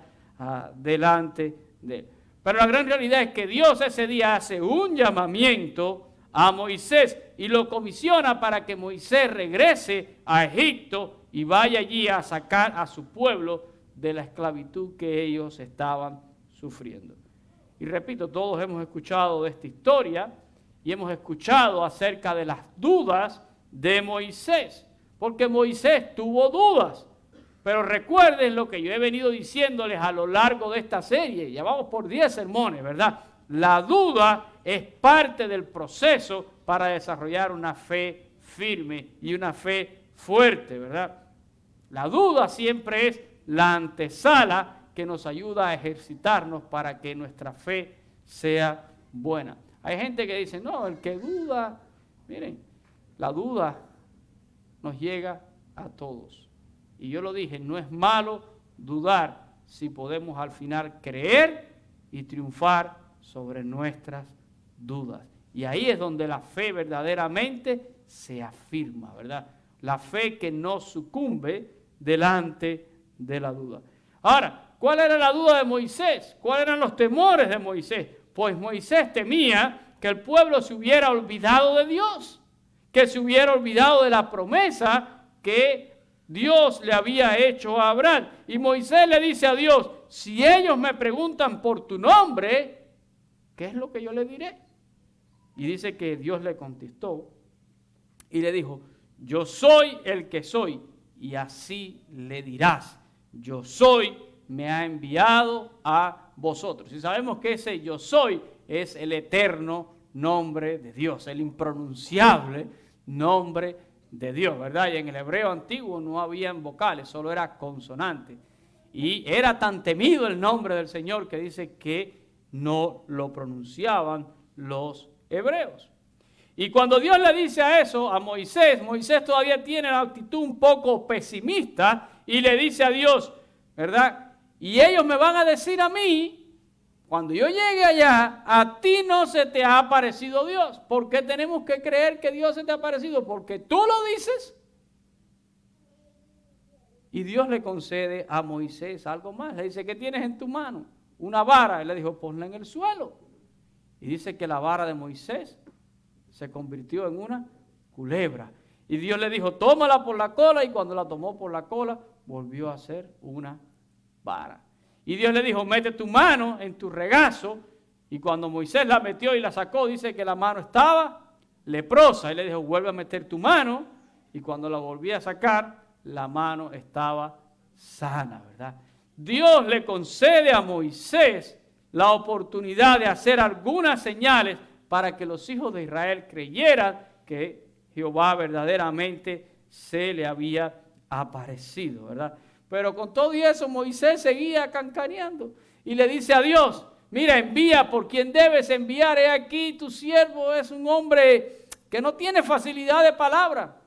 delante de él. Pero la gran realidad es que Dios ese día hace un llamamiento a Moisés y lo comisiona para que Moisés regrese a Egipto y vaya allí a sacar a su pueblo de la esclavitud que ellos estaban sufriendo. Y repito, todos hemos escuchado de esta historia y hemos escuchado acerca de las dudas de Moisés, porque Moisés tuvo dudas. Pero recuerden lo que yo he venido diciéndoles a lo largo de esta serie, ya vamos por 10 sermones, ¿verdad? La duda es parte del proceso para desarrollar una fe firme y una fe fuerte, ¿verdad? La duda siempre es la antesala que nos ayuda a ejercitarnos para que nuestra fe sea buena. Hay gente que dice, no, el que duda, miren, la duda nos llega a todos. Y yo lo dije, no es malo dudar si podemos al final creer y triunfar sobre nuestras dudas. Y ahí es donde la fe verdaderamente se afirma, ¿verdad? La fe que no sucumbe delante de la duda. Ahora, ¿cuál era la duda de Moisés? ¿Cuáles eran los temores de Moisés? Pues Moisés temía que el pueblo se hubiera olvidado de Dios, que se hubiera olvidado de la promesa que Dios le había hecho a Abraham. Y Moisés le dice a Dios, si ellos me preguntan por tu nombre, ¿qué es lo que yo le diré? Y dice que Dios le contestó y le dijo, yo soy el que soy, y así le dirás, yo soy, me ha enviado a vosotros. Y sabemos que ese yo soy es el eterno nombre de Dios, el impronunciable nombre de Dios, ¿verdad? Y en el hebreo antiguo no habían vocales, solo era consonante. Y era tan temido el nombre del Señor que dice que no lo pronunciaban los hebreos. Y cuando Dios le dice a eso a Moisés, Moisés todavía tiene la actitud un poco pesimista y le dice a Dios, ¿verdad? Y ellos me van a decir a mí, cuando yo llegue allá, a ti no se te ha aparecido Dios. ¿Por qué tenemos que creer que Dios se te ha aparecido? Porque tú lo dices. Y Dios le concede a Moisés algo más. Le dice, ¿qué tienes en tu mano? Una vara. Él le dijo, ponla en el suelo. Y dice que la vara de Moisés se convirtió en una culebra. Y Dios le dijo, tómala por la cola. Y cuando la tomó por la cola, volvió a ser una vara. Y Dios le dijo, mete tu mano en tu regazo. Y cuando Moisés la metió y la sacó, dice que la mano estaba leprosa. Y le dijo, vuelve a meter tu mano. Y cuando la volví a sacar, la mano estaba sana, ¿verdad? Dios le concede a Moisés la oportunidad de hacer algunas señales para que los hijos de Israel creyeran que Jehová verdaderamente se le había aparecido, ¿verdad? Pero con todo eso Moisés seguía cancaneando y le dice a Dios, mira, envía por quien debes enviar, he aquí tu siervo es un hombre que no tiene facilidad de palabra.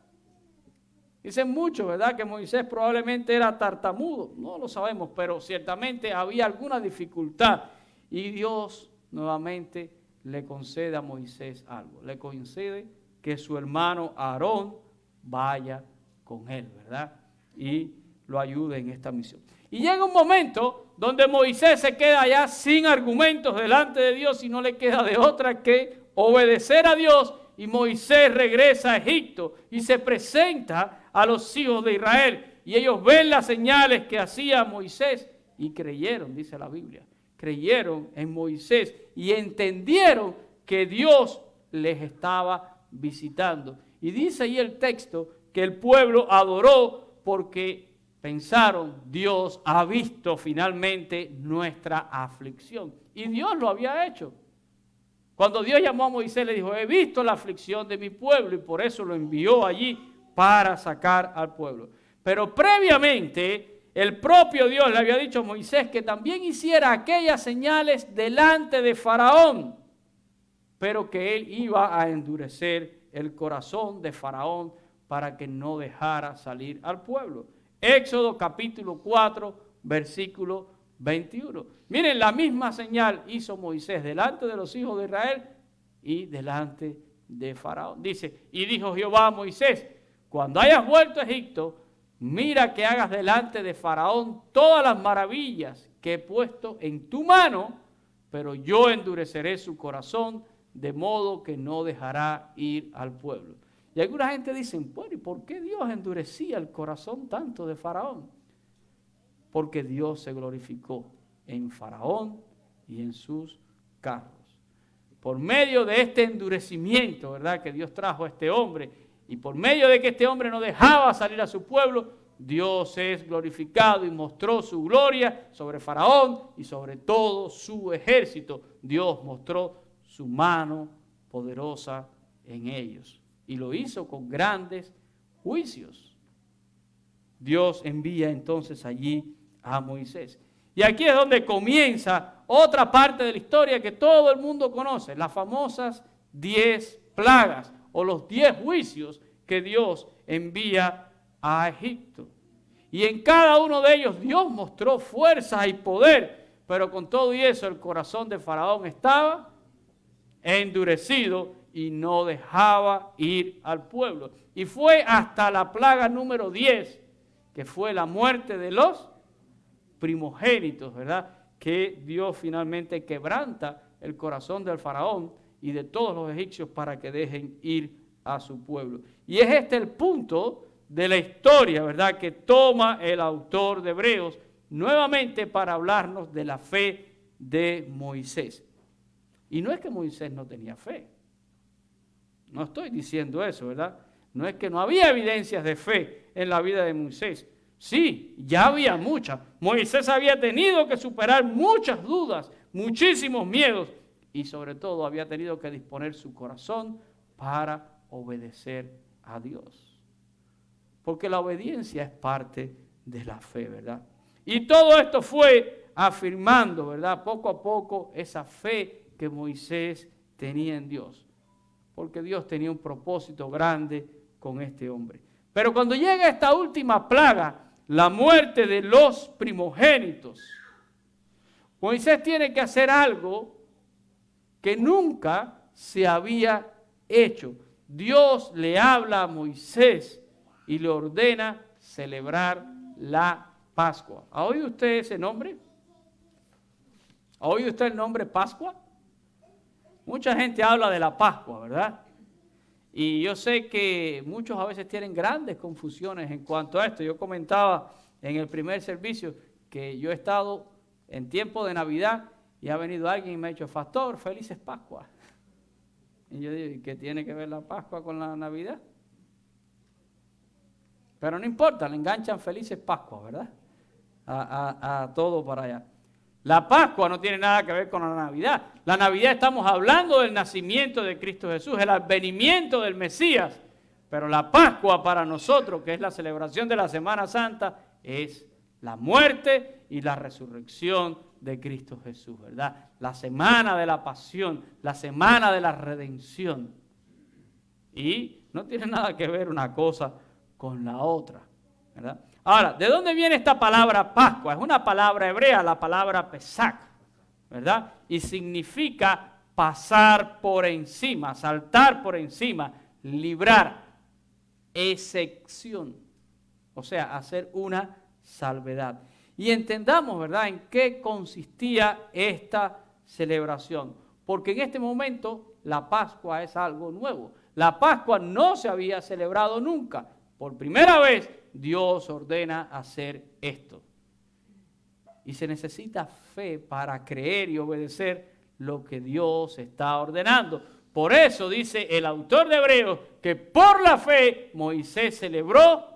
Dicen mucho, ¿verdad?, que Moisés probablemente era tartamudo, no lo sabemos, pero ciertamente había alguna dificultad y Dios nuevamente le concede a Moisés algo, le concede que su hermano Aarón vaya con él, ¿verdad?, y lo ayude en esta misión. Y llega un momento donde Moisés se queda ya sin argumentos delante de Dios y no le queda de otra que obedecer a Dios. Y Moisés regresa a Egipto y se presenta a los hijos de Israel. Y ellos ven las señales que hacía Moisés y creyeron, dice la Biblia. Creyeron en Moisés y entendieron que Dios les estaba visitando. Y dice ahí el texto que el pueblo adoró porque pensaron, Dios ha visto finalmente nuestra aflicción. Y Dios lo había hecho. Cuando Dios llamó a Moisés, le dijo, he visto la aflicción de mi pueblo y por eso lo envió allí para sacar al pueblo. Pero previamente, el propio Dios le había dicho a Moisés que también hiciera aquellas señales delante de Faraón, pero que él iba a endurecer el corazón de Faraón para que no dejara salir al pueblo. Éxodo capítulo 4, versículo 21. Miren, la misma señal hizo Moisés delante de los hijos de Israel y delante de Faraón. Dice, y dijo Jehová a Moisés, cuando hayas vuelto a Egipto, mira que hagas delante de Faraón todas las maravillas que he puesto en tu mano, pero yo endureceré su corazón de modo que no dejará ir al pueblo. Y alguna gente dice, bueno, ¿y por qué Dios endurecía el corazón tanto de Faraón? Porque Dios se glorificó en Faraón y en sus carros. Por medio de este endurecimiento, ¿verdad?, que Dios trajo a este hombre, y por medio de que este hombre no dejaba salir a su pueblo, Dios es glorificado y mostró su gloria sobre Faraón y sobre todo su ejército. Dios mostró su mano poderosa en ellos y lo hizo con grandes juicios. Dios envía entonces allí a Moisés. Y aquí es donde comienza otra parte de la historia que todo el mundo conoce, las famosas 10 plagas o los 10 juicios que Dios envía a Egipto. Y en cada uno de ellos Dios mostró fuerza y poder, pero con todo y eso el corazón de Faraón estaba endurecido y no dejaba ir al pueblo. Y fue hasta la plaga número 10, que fue la muerte de los primogénitos, ¿verdad?, que Dios finalmente quebranta el corazón del Faraón y de todos los egipcios para que dejen ir a su pueblo. Y es este el punto de la historia, ¿verdad?, que toma el autor de Hebreos nuevamente para hablarnos de la fe de Moisés. Y no es que Moisés no tenía fe. No estoy diciendo eso, ¿verdad? No es que no había evidencias de fe en la vida de Moisés. Sí, ya había muchas. Moisés había tenido que superar muchas dudas, muchísimos miedos y sobre todo había tenido que disponer su corazón para obedecer a Dios. Porque la obediencia es parte de la fe, ¿verdad? Y todo esto fue afirmando, ¿verdad?, poco a poco esa fe que Moisés tenía en Dios. porque Dios tenía un propósito grande con este hombre. Pero cuando llega esta última plaga, la muerte de los primogénitos, Moisés tiene que hacer algo que nunca se había hecho. Dios le habla a Moisés y le ordena celebrar la Pascua. ¿Ha oído usted ese nombre? ¿Ha oído usted el nombre Pascua? Mucha gente habla de la Pascua, ¿verdad? Y yo sé que muchos a veces tienen grandes confusiones en cuanto a esto. Yo comentaba en el primer servicio que yo he estado en tiempo de Navidad y ha venido alguien y me ha dicho, pastor, felices Pascuas. Y yo digo, ¿y qué tiene que ver la Pascua con la Navidad? Pero no importa, le enganchan felices Pascuas, ¿verdad? A todo para allá. La Pascua no tiene nada que ver con la Navidad. La Navidad estamos hablando del nacimiento de Cristo Jesús, el advenimiento del Mesías. Pero la Pascua para nosotros, que es la celebración de la Semana Santa, es la muerte y la resurrección de Cristo Jesús, ¿verdad? La semana de la pasión, la semana de la redención. Y no tiene nada que ver una cosa con la otra, ¿verdad? Ahora, ¿de dónde viene esta palabra Pascua? Es una palabra hebrea, la palabra Pesach, ¿verdad? Y significa pasar por encima, saltar por encima, librar, excepción, o sea, hacer una salvedad. Y entendamos, ¿verdad?, en qué consistía esta celebración, porque en este momento la Pascua es algo nuevo. La Pascua no se había celebrado nunca. Por primera vez Dios ordena hacer esto. Y se necesita fe para creer y obedecer lo que Dios está ordenando. Por eso dice el autor de Hebreos que por la fe Moisés celebró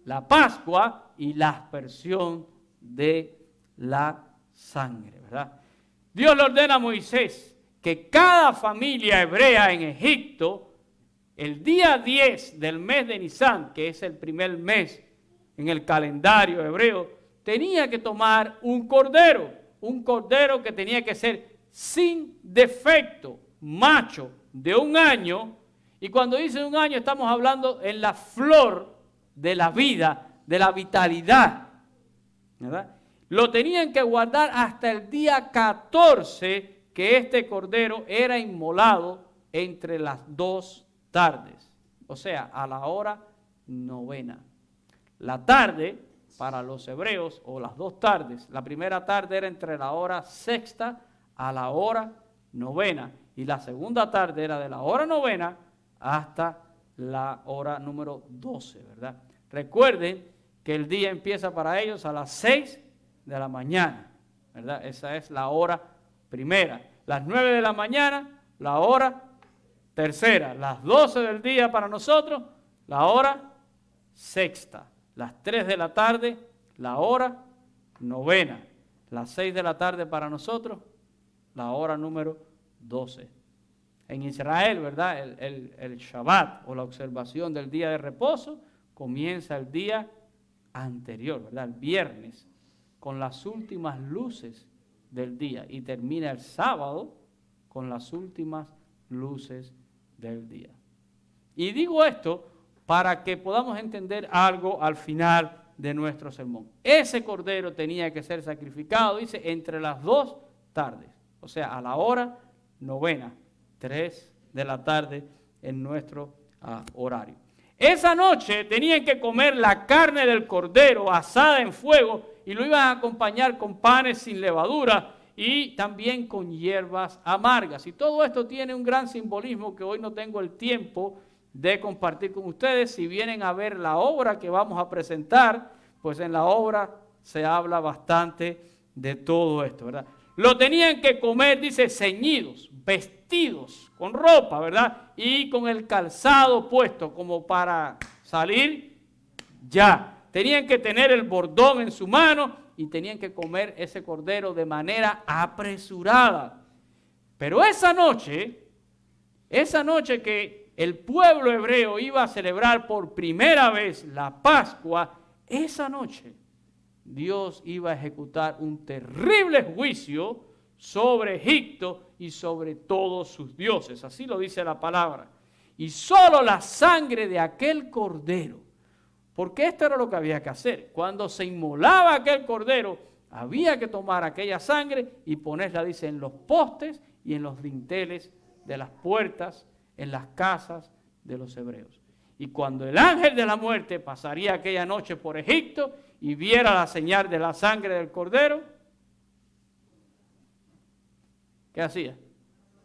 la Pascua y la aspersión de la sangre, ¿verdad? Dios le ordena a Moisés que cada familia hebrea en Egipto, el día 10 del mes de Nisan, que es el primer mes en el calendario hebreo, tenía que tomar un cordero que tenía que ser sin defecto, macho, de 1 año. Y cuando dice 1 año estamos hablando en la flor de la vida, de la vitalidad, ¿verdad? Lo tenían que guardar hasta el día 14, que este cordero era inmolado entre las 2 tardes, o sea, a la hora 9. La tarde, para los hebreos, o las 2 tardes, la primera tarde era entre la hora 6ª a la hora 9, y la segunda tarde era de la hora 9 hasta la hora número 12, ¿verdad? Recuerden que el día empieza para ellos a las 6 de la mañana, ¿verdad? Esa es la hora primera. Las 9 de la mañana, la hora tercera. Las 12 del día para nosotros, la hora 6ª. Las 3 de la tarde, la hora 9. Las 6 de la tarde para nosotros, la hora número 12. En Israel, ¿verdad? El Shabbat o la observación del día de reposo comienza el día anterior, ¿verdad? El viernes, con las últimas luces del día, y termina el sábado con las últimas luces del día. Y digo esto para que podamos entender algo al final de nuestro sermón. Ese cordero tenía que ser sacrificado, dice, entre las 2 tardes, o sea, a la hora 9, 3 de la tarde en nuestro horario. Esa noche tenían que comer la carne del cordero asada en fuego y lo iban a acompañar con panes sin levadura y también con hierbas amargas. Y todo esto tiene un gran simbolismo que hoy no tengo el tiempo de compartir con ustedes. Si vienen a ver la obra que vamos a presentar, pues en la obra se habla bastante de todo esto, ¿verdad? Lo tenían que comer, dice, ceñidos, vestidos, con ropa, ¿verdad? Y con el calzado puesto como para salir ya. Tenían que tener el bordón en su mano y tenían que comer ese cordero de manera apresurada. Pero esa noche que el pueblo hebreo iba a celebrar por primera vez la Pascua, esa noche Dios iba a ejecutar un terrible juicio sobre Egipto y sobre todos sus dioses. Así lo dice la palabra. Y solo la sangre de aquel cordero, porque esto era lo que había que hacer. Cuando se inmolaba aquel cordero, había que tomar aquella sangre y ponerla, dice, en los postes y en los dinteles de las puertas, en las casas de los hebreos. Y cuando el ángel de la muerte pasaría aquella noche por Egipto y viera la señal de la sangre del cordero, ¿qué hacía?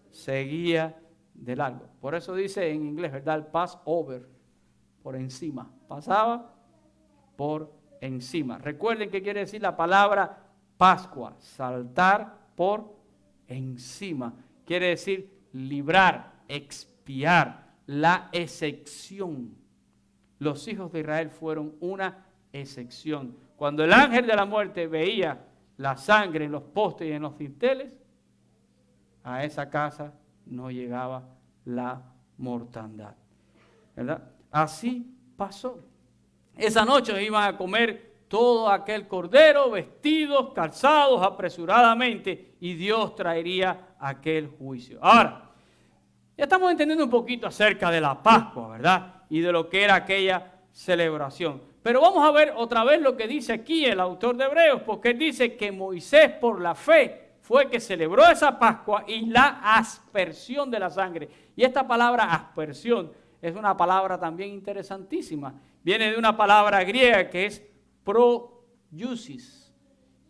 Seguía de largo. Por eso dice en inglés, ¿verdad? El pass over, por encima. Pasaba por encima. Recuerden qué quiere decir la palabra Pascua, saltar por encima. Quiere decir librar, expiar, la excepción. Los hijos de Israel fueron una excepción. Cuando el ángel de la muerte veía la sangre en los postes y en los dinteles, a esa casa no llegaba la mortandad, ¿verdad? Así pasó. Esa noche iban a comer todo aquel cordero, vestidos, calzados apresuradamente, y Dios traería aquel juicio. Ahora, ya estamos entendiendo un poquito acerca de la Pascua, ¿verdad? Y de lo que era aquella celebración. Pero vamos a ver otra vez lo que dice aquí el autor de Hebreos, porque él dice que Moisés por la fe fue que celebró esa Pascua y la aspersión de la sangre. Y esta palabra aspersión es una palabra también interesantísima. Viene de una palabra griega que es pro-iusis.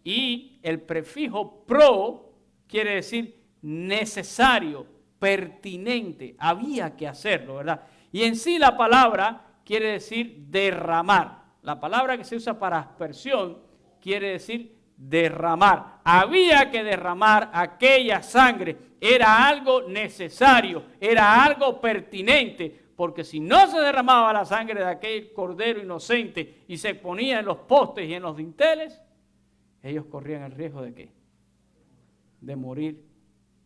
Y el prefijo pro quiere decir necesario, pertinente, había que hacerlo, ¿verdad? Y en sí la palabra quiere decir derramar. La palabra que se usa para aspersión quiere decir derramar. Había que derramar aquella sangre. Era algo necesario, era algo pertinente, porque si no se derramaba la sangre de aquel cordero inocente y se ponía en los postes y en los dinteles, ellos corrían el riesgo de ¿qué? De morir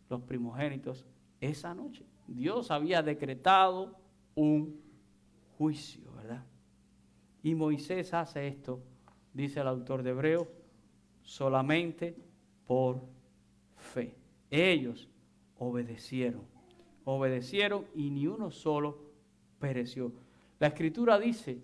los primogénitos esa noche. Dios había decretado un juicio, ¿verdad? Y Moisés hace esto, dice el autor de Hebreos, solamente por fe. Ellos obedecieron y ni uno solo pereció. La Escritura dice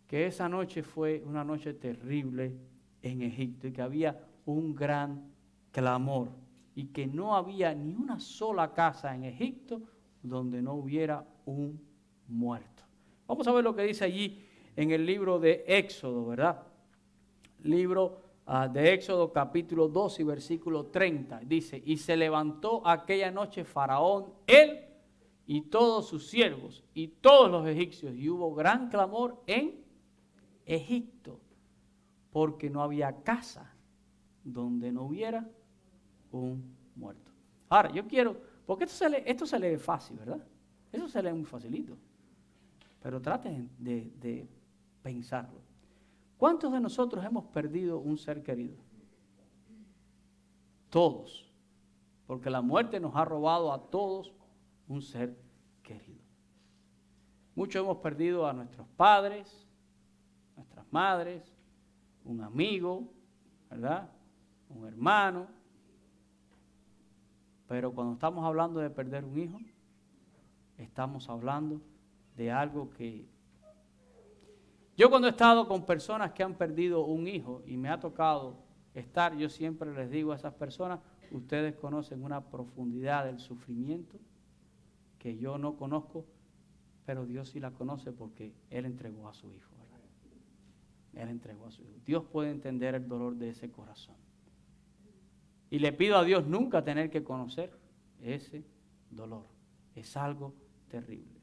que esa noche fue una noche terrible en Egipto y que había un gran clamor y que no había ni una sola casa en Egipto donde no hubiera un muerto. Vamos a ver lo que dice allí en el libro de Éxodo, ¿verdad? Libro de Éxodo capítulo 2 y versículo 30. Dice, y se levantó aquella noche Faraón, él y todos sus siervos y todos los egipcios, y hubo gran clamor en Egipto, porque no había casa donde no hubiera un muerto. Ahora, yo quiero, porque esto se lee fácil, ¿verdad? Eso se lee muy facilito. Pero traten de pensarlo. ¿Cuántos de nosotros hemos perdido un ser querido? Todos. Porque la muerte nos ha robado a todos un ser querido. Muchos hemos perdido a nuestros padres, nuestras madres, un amigo, ¿verdad? Un hermano. Pero cuando estamos hablando de perder un hijo, estamos hablando de algo que... Yo cuando he estado con personas que han perdido un hijo y me ha tocado estar, yo siempre les digo a esas personas, ustedes conocen una profundidad del sufrimiento que yo no conozco, pero Dios sí la conoce porque Él entregó a su hijo, ¿verdad? Él entregó a su hijo. Dios puede entender el dolor de ese corazón. Y le pido a Dios nunca tener que conocer ese dolor. Es algo terrible.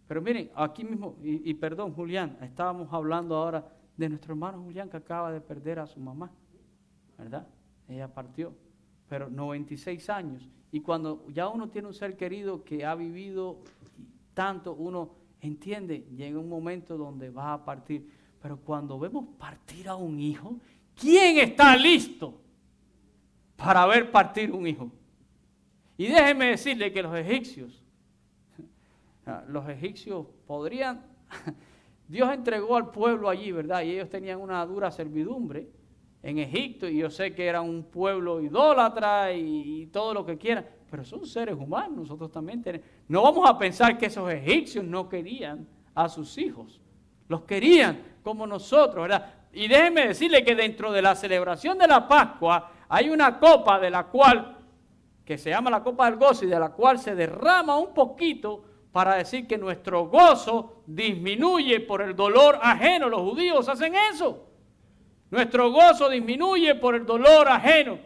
Pero miren, aquí mismo, y perdón Julián, estábamos hablando ahora de nuestro hermano Julián que acaba de perder a su mamá, ¿verdad? Ella partió, pero 96 años. Y cuando ya uno tiene un ser querido que ha vivido tanto, uno entiende, llega un momento donde va a partir. Pero cuando vemos partir a un hijo, ¿quién está listo para ver partir un hijo? Y déjenme decirle que los egipcios podrían, Dios entregó al pueblo allí, ¿verdad? Y ellos tenían una dura servidumbre, en Egipto, y yo sé que era un pueblo idólatra y todo lo que quieran, pero son seres humanos, nosotros también tenemos. No vamos a pensar que esos egipcios no querían a sus hijos, los querían como nosotros, ¿verdad? Y déjenme decirle que dentro de la celebración de la Pascua hay una copa de la cual, que se llama la copa del gozo, y de la cual se derrama un poquito para decir que nuestro gozo disminuye por el dolor ajeno. Los judíos hacen eso. Nuestro gozo disminuye por el dolor ajeno,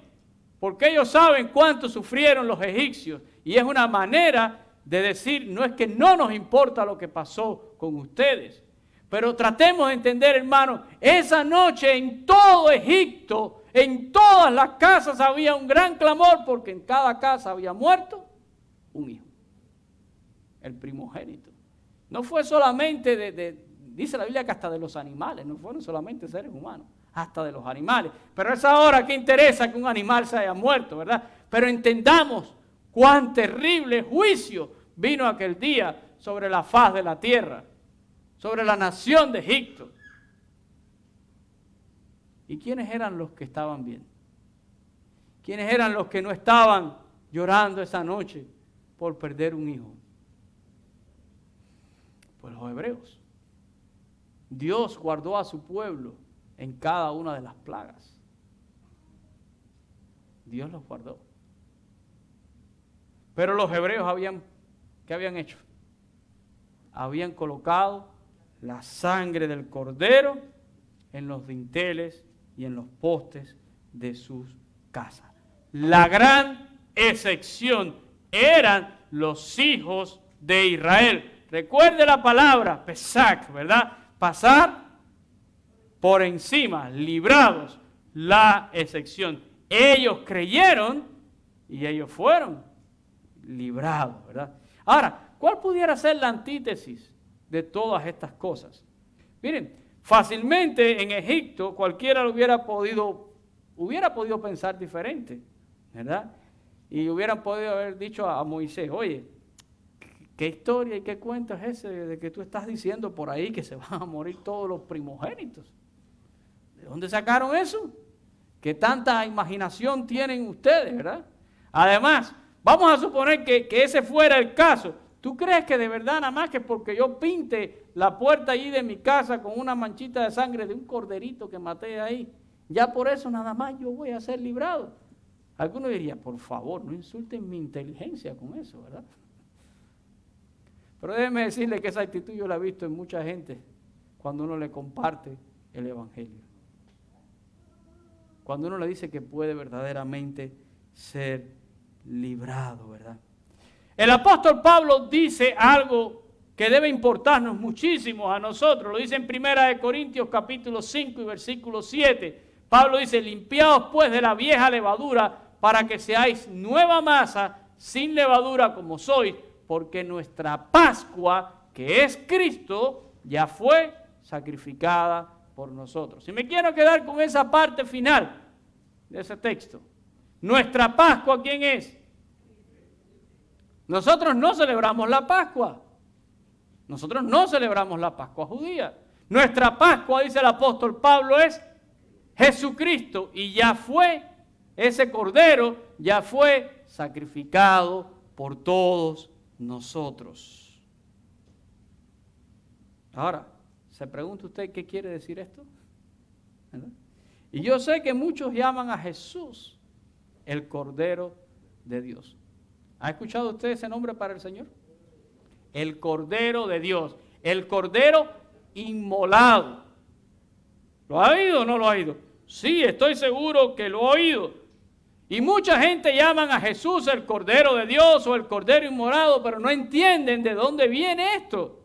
porque ellos saben cuánto sufrieron los egipcios. Y es una manera de decir, no es que no nos importa lo que pasó con ustedes, pero tratemos de entender, hermano, esa noche en todo Egipto, en todas las casas había un gran clamor, porque en cada casa había muerto un hijo, el primogénito. No fue solamente dice la Biblia que hasta de los animales, no fueron solamente seres humanos, hasta de los animales. Pero es ahora que interesa que un animal se haya muerto, ¿verdad? Pero entendamos cuán terrible juicio vino aquel día sobre la faz de la tierra, sobre la nación de Egipto. ¿Y quiénes eran los que estaban bien? ¿Quiénes eran los que no estaban llorando esa noche por perder un hijo? Pues los hebreos. Dios guardó a su pueblo en cada una de las plagas. Dios los guardó. Pero los hebreos ¿qué habían hecho? Habían colocado la sangre del cordero en los dinteles y en los postes de sus casas. La gran excepción eran los hijos de Israel. Recuerde la palabra Pesach, ¿verdad? Pasar por encima, librados, la excepción. Ellos creyeron y ellos fueron librados, ¿verdad? Ahora, ¿cuál pudiera ser la antítesis de todas estas cosas? Miren, fácilmente en Egipto cualquiera hubiera podido pensar diferente, ¿verdad? Y hubieran podido haber dicho a Moisés, oye, ¿qué historia y qué cuento es ese de que tú estás diciendo por ahí que se van a morir todos los primogénitos? ¿De dónde sacaron eso? ¿Qué tanta imaginación tienen ustedes, verdad? Además, vamos a suponer que ese fuera el caso. ¿Tú crees que de verdad nada más que porque yo pinte la puerta allí de mi casa con una manchita de sangre de un corderito que maté ahí, ya por eso nada más yo voy a ser librado? Alguno diría, por favor, no insulten mi inteligencia con eso, ¿verdad? Pero déjeme decirle que esa actitud yo la he visto en mucha gente cuando uno le comparte el Evangelio. Cuando uno le dice que puede verdaderamente ser librado, ¿verdad? El apóstol Pablo dice algo que debe importarnos muchísimo a nosotros. Lo dice en 1 Corintios capítulo 5 y versículo 7. Pablo dice, limpiaos pues de la vieja levadura para que seáis nueva masa sin levadura como sois, porque nuestra Pascua, que es Cristo, ya fue sacrificada por nosotros. Y me quiero quedar con esa parte final de ese texto. Nuestra Pascua, ¿quién es? Nosotros no celebramos la Pascua. Nosotros no celebramos la Pascua judía. Nuestra Pascua, dice el apóstol Pablo, es Jesucristo. Y ya fue, ese cordero ya fue sacrificado por todos nosotros. Ahora, ¿se pregunta usted qué quiere decir esto? ¿Verdad? Y yo sé que muchos llaman a Jesús el Cordero de Dios. ¿Ha escuchado usted ese nombre para el Señor? El Cordero de Dios. El Cordero inmolado. ¿Lo ha oído o no lo ha oído? Sí, estoy seguro que lo ha oído. Y mucha gente llaman a Jesús el Cordero de Dios o el Cordero inmolado, pero no entienden de dónde viene esto.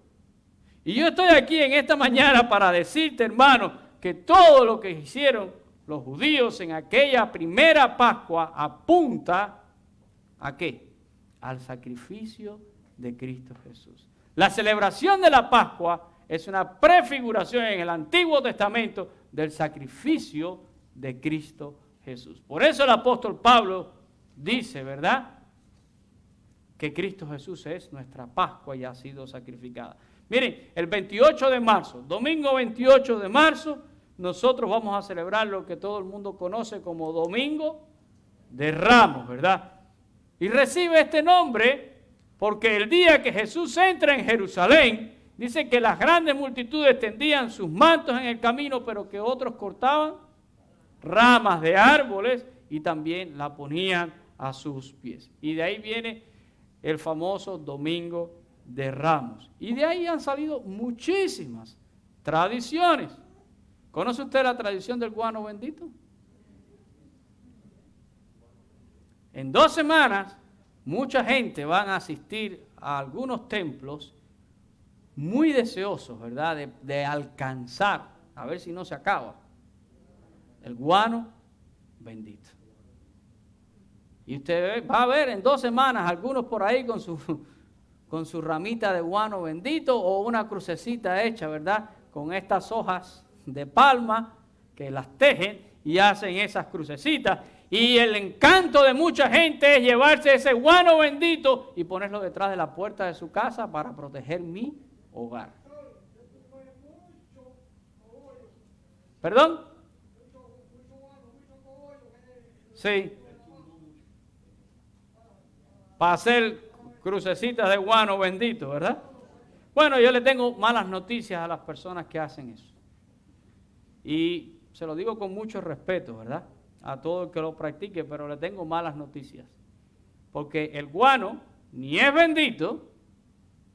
Y yo estoy aquí en esta mañana para decirte, hermano, que todo lo que hicieron los judíos en aquella primera Pascua apunta ¿a qué? Al sacrificio de Cristo Jesús. La celebración de la Pascua es una prefiguración en el Antiguo Testamento del sacrificio de Cristo Jesús. Por eso el apóstol Pablo dice, ¿verdad?, que Cristo Jesús es nuestra Pascua y ha sido sacrificada. Miren, el 28 de marzo, domingo 28 de marzo, nosotros vamos a celebrar lo que todo el mundo conoce como Domingo de Ramos, ¿verdad? Y recibe este nombre porque el día que Jesús entra en Jerusalén, dice que las grandes multitudes tendían sus mantos en el camino, pero que otros cortaban ramas de árboles y también la ponían a sus pies. Y de ahí viene el famoso Domingo de Ramos. Y de ahí han salido muchísimas tradiciones. ¿Conoce usted la tradición del guano bendito? En 2 semanas, mucha gente va a asistir a algunos templos muy deseosos, ¿verdad? De alcanzar, a ver si no se acaba, el guano bendito. Y usted va a ver en 2 semanas algunos por ahí con su ramita de guano bendito o una crucecita hecha, ¿verdad? Con estas hojas de palma que las tejen y hacen esas crucecitas. Y el encanto de mucha gente es llevarse ese guano bendito y ponerlo detrás de la puerta de su casa para proteger mi hogar. ¿Perdón? Sí. Para hacer crucecitas de guano bendito, ¿verdad? Bueno, yo le tengo malas noticias a las personas que hacen eso. Y se lo digo con mucho respeto, ¿verdad? A todo el que lo practique, pero le tengo malas noticias. Porque el guano ni es bendito,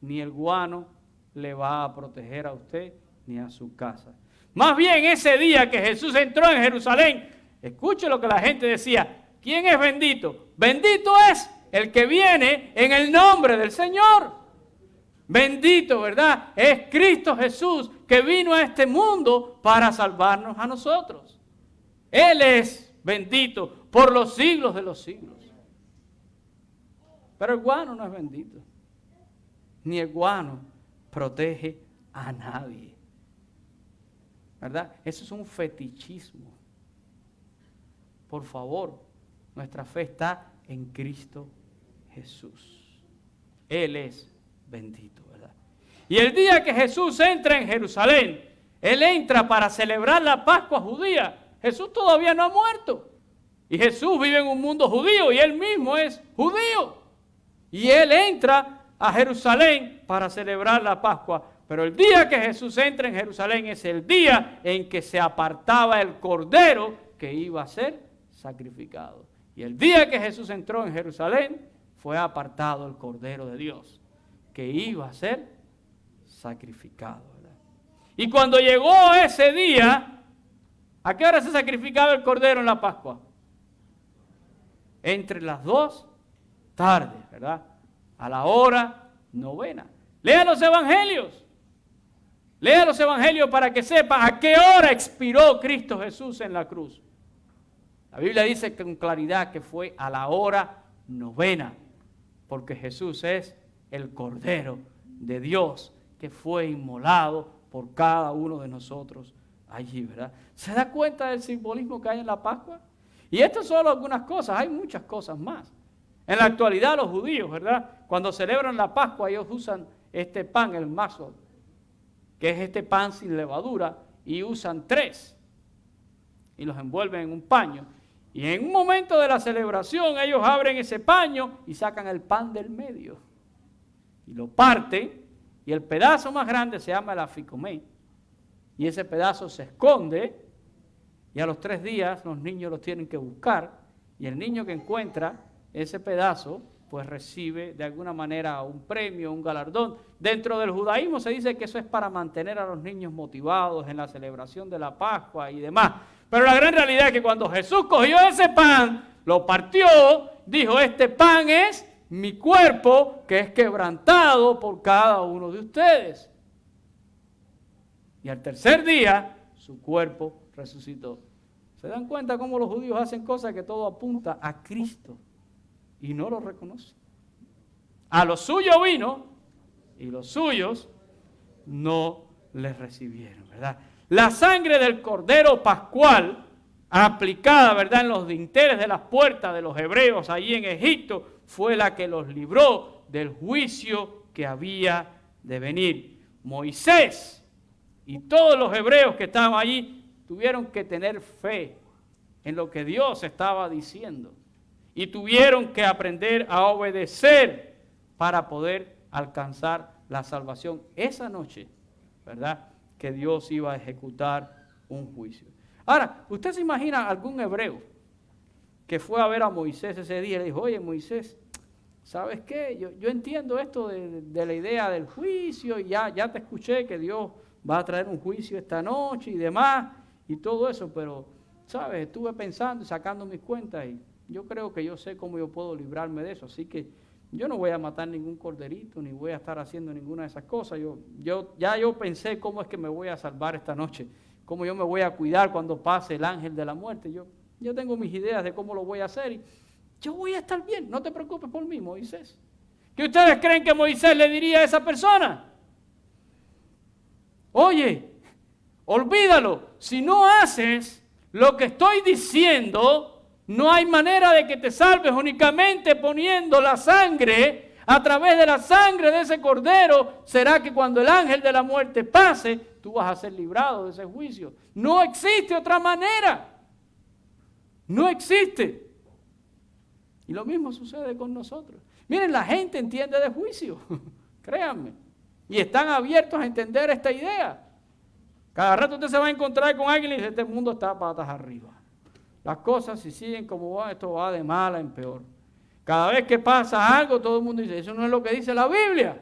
ni el guano le va a proteger a usted ni a su casa. Más bien ese día que Jesús entró en Jerusalén, escuche lo que la gente decía, ¿quién es bendito? Bendito es el que viene en el nombre del Señor. Bendito, ¿verdad? Es Cristo Jesús que vino a este mundo para salvarnos a nosotros. Él es bendito por los siglos de los siglos. Pero el guano no es bendito. Ni el guano protege a nadie. ¿Verdad? Eso es un fetichismo. Por favor, nuestra fe está en Cristo Jesús. Él es bendito, ¿verdad? Y el día que Jesús entra en Jerusalén, Él entra para celebrar la Pascua judía. Jesús todavía no ha muerto. Y Jesús vive en un mundo judío y Él mismo es judío. Y Él entra a Jerusalén para celebrar la Pascua. Pero el día que Jesús entra en Jerusalén es el día en que se apartaba el cordero que iba a ser sacrificado. Y el día que Jesús entró en Jerusalén fue apartado el cordero de Dios que iba a ser sacrificado, ¿verdad? Y cuando llegó ese día, ¿a qué hora se sacrificaba el cordero en la Pascua? Entre las 2 tardes, ¿verdad? A la hora 9. Lea los evangelios. Lea los evangelios para que sepa a qué hora expiró Cristo Jesús en la cruz. La Biblia dice con claridad que fue a la hora 9, porque Jesús es el Cordero de Dios que fue inmolado por cada uno de nosotros allí, ¿verdad? ¿Se da cuenta del simbolismo que hay en la Pascua? Y esto es solo algunas cosas, hay muchas cosas más. En la actualidad los judíos, ¿verdad? Cuando celebran la Pascua ellos usan este pan, el matzot, que es este pan sin levadura, y usan 3 y los envuelven en un paño. Y en un momento de la celebración ellos abren ese paño y sacan el pan del medio y lo parten, y el pedazo más grande se llama el aficomé, y ese pedazo se esconde, y a los 3 días los niños los tienen que buscar, y el niño que encuentra ese pedazo pues recibe de alguna manera un premio, un galardón. Dentro del judaísmo se dice que eso es para mantener a los niños motivados en la celebración de la Pascua y demás. Pero la gran realidad es que cuando Jesús cogió ese pan, lo partió, dijo, este pan es mi cuerpo que es quebrantado por cada uno de ustedes. Y al 3er día, su cuerpo resucitó. ¿Se dan cuenta cómo los judíos hacen cosas que todo apunta a Cristo y no lo reconocen? A lo suyo vino y los suyos no les recibieron, ¿verdad? La sangre del cordero pascual aplicada, ¿verdad?, en los dinteles de las puertas de los hebreos allí en Egipto fue la que los libró del juicio que había de venir. Moisés y todos los hebreos que estaban allí tuvieron que tener fe en lo que Dios estaba diciendo. Y tuvieron que aprender a obedecer para poder alcanzar la salvación. Esa noche, ¿verdad?, que Dios iba a ejecutar un juicio. Ahora, ¿usted se imagina algún hebreo que fue a ver a Moisés ese día y le dijo, oye Moisés, ¿sabes qué? Yo entiendo esto de la idea del juicio y ya te escuché que Dios va a traer un juicio esta noche y demás y todo eso, pero, ¿sabes? Estuve pensando y sacando mis cuentas y yo creo que yo sé cómo yo puedo librarme de eso, así que yo no voy a matar ningún corderito ni voy a estar haciendo ninguna de esas cosas. Yo pensé cómo es que me voy a salvar esta noche, cómo yo me voy a cuidar cuando pase el ángel de la muerte. Yo tengo mis ideas de cómo lo voy a hacer y yo voy a estar bien, no te preocupes por mí, Moisés. ¿Qué ustedes creen que Moisés le diría a esa persona? Oye, olvídalo, si no haces lo que estoy diciendo, no hay manera de que te salves únicamente poniendo la sangre. A través de la sangre de ese cordero será que cuando el ángel de la muerte pase, tú vas a ser librado de ese juicio. No existe otra manera. No existe. Y lo mismo sucede con nosotros. Miren, la gente entiende de juicio, créanme. Y están abiertos a entender esta idea. Cada rato usted se va a encontrar con alguien y dice, este mundo está patas arriba. Las cosas si siguen como van, esto va de mala en peor. Cada vez que pasa algo, todo el mundo dice, eso no es lo que dice la Biblia.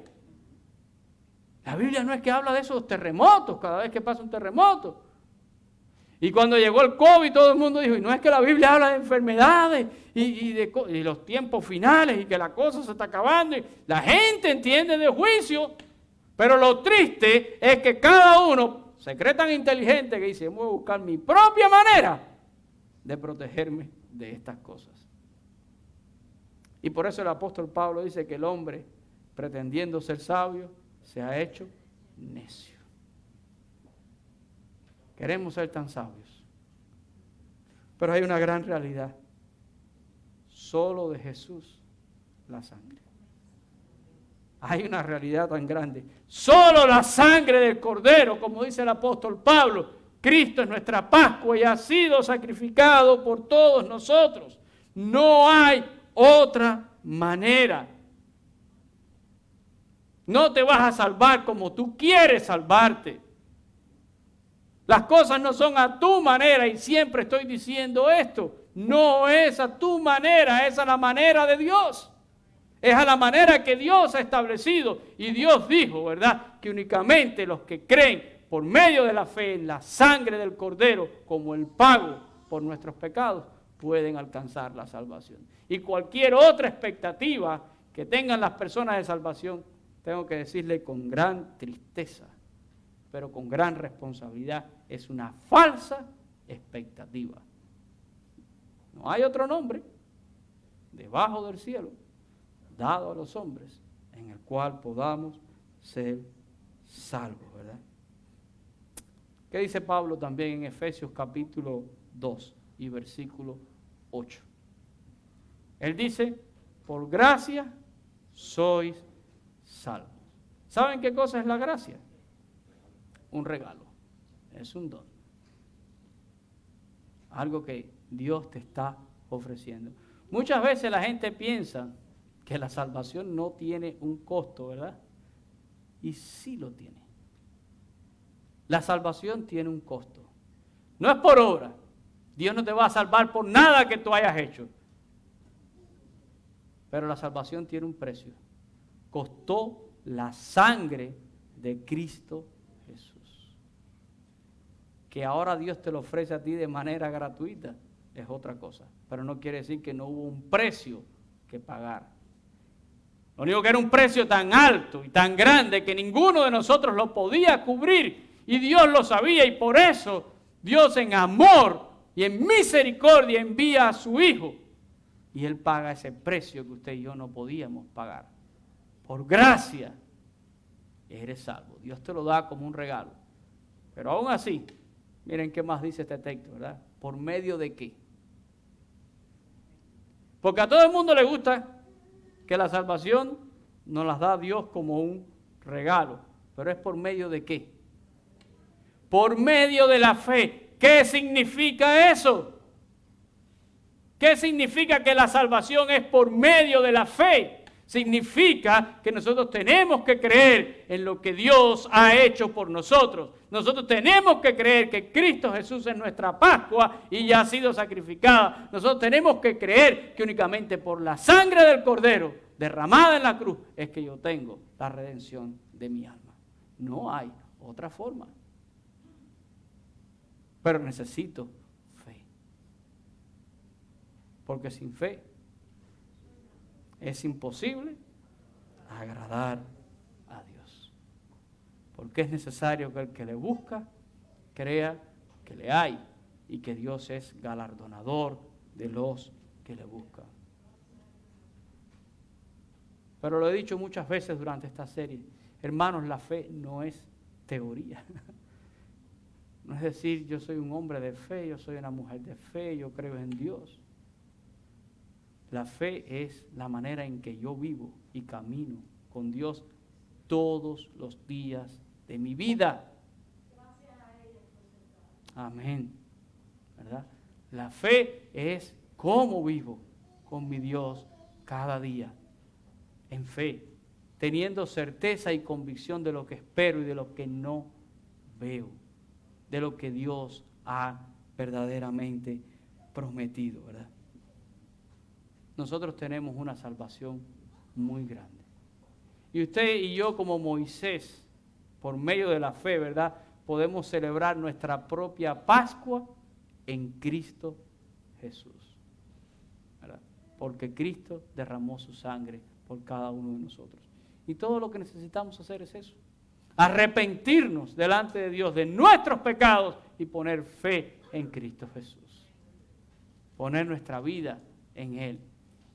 La Biblia no es que habla de esos terremotos, cada vez que pasa un terremoto. Y cuando llegó el COVID, todo el mundo dijo, y no es que la Biblia habla de enfermedades y los tiempos finales y que la cosa se está acabando. Y la gente entiende de juicio, pero lo triste es que cada uno se cree tan inteligente que dice, voy a buscar mi propia manera de protegerme de estas cosas. Y por eso el apóstol Pablo dice que el hombre, pretendiendo ser sabio, se ha hecho necio. Queremos ser tan sabios. Pero hay una gran realidad. Solo de Jesús la sangre. Hay una realidad tan grande. Solo la sangre del Cordero, como dice el apóstol Pablo, Cristo es nuestra Pascua y ha sido sacrificado por todos nosotros. No hay otra manera. No te vas a salvar como tú quieres salvarte. Las cosas no son a tu manera y siempre estoy diciendo esto. No es a tu manera, es a la manera de Dios. Es a la manera que Dios ha establecido. Y Dios dijo, ¿verdad?, que únicamente los que creen por medio de la fe en la sangre del Cordero, como el pago por nuestros pecados, pueden alcanzar la salvación. Y cualquier otra expectativa que tengan las personas de salvación, tengo que decirle con gran tristeza, pero con gran responsabilidad, es una falsa expectativa. No hay otro nombre debajo del cielo dado a los hombres en el cual podamos ser salvos, ¿verdad? ¿Qué dice Pablo también en Efesios capítulo 2 y versículo 8? Él dice, por gracia sois salvos. ¿Saben qué cosa es la gracia? Un regalo, es un don. Algo que Dios te está ofreciendo. Muchas veces la gente piensa que la salvación no tiene un costo, ¿verdad? Y sí lo tiene. La salvación tiene un costo. No es por obra. Dios no te va a salvar por nada que tú hayas hecho. Pero la salvación tiene un precio. Costó la sangre de Cristo Jesús. Que ahora Dios te lo ofrece a ti de manera gratuita es otra cosa. Pero no quiere decir que no hubo un precio que pagar. Lo único que era un precio tan alto y tan grande que ninguno de nosotros lo podía cubrir. Y Dios lo sabía y por eso Dios en amor y en misericordia envía a su Hijo. Y Él paga ese precio que usted y yo no podíamos pagar. Por gracia eres salvo. Dios te lo da como un regalo. Pero aún así, miren qué más dice este texto, ¿verdad? ¿Por medio de qué? Porque a todo el mundo le gusta que la salvación nos la da Dios como un regalo. Pero es por medio de qué? Por medio de la fe. ¿Qué significa eso? ¿Qué significa que la salvación es por medio de la fe? Significa que nosotros tenemos que creer en lo que Dios ha hecho por nosotros. Nosotros tenemos que creer que Cristo Jesús es nuestra Pascua y ya ha sido sacrificada. Nosotros tenemos que creer que únicamente por la sangre del Cordero derramada en la cruz es que yo tengo la redención de mi alma. No hay otra forma. Pero necesito fe. Porque sin fe es imposible agradar a Dios. Porque es necesario que el que le busca crea que le hay y que Dios es galardonador de los que le buscan. Pero lo he dicho muchas veces durante esta serie. Hermanos, la fe no es teoría. No es decir, yo soy un hombre de fe, yo soy una mujer de fe, yo creo en Dios. La fe es la manera en que yo vivo y camino con Dios todos los días de mi vida. Amén. ¿Verdad? La fe es cómo vivo con mi Dios cada día. En fe, teniendo certeza y convicción de lo que espero y de lo que no veo, de lo que Dios ha verdaderamente prometido, ¿verdad? Nosotros tenemos una salvación muy grande. Y usted y yo, como Moisés, por medio de la fe, ¿verdad?, podemos celebrar nuestra propia Pascua en Cristo Jesús, ¿verdad? Porque Cristo derramó su sangre por cada uno de nosotros. Y todo lo que necesitamos hacer es eso. Arrepentirnos delante de Dios de nuestros pecados y poner fe en Cristo Jesús. Poner nuestra vida en Él.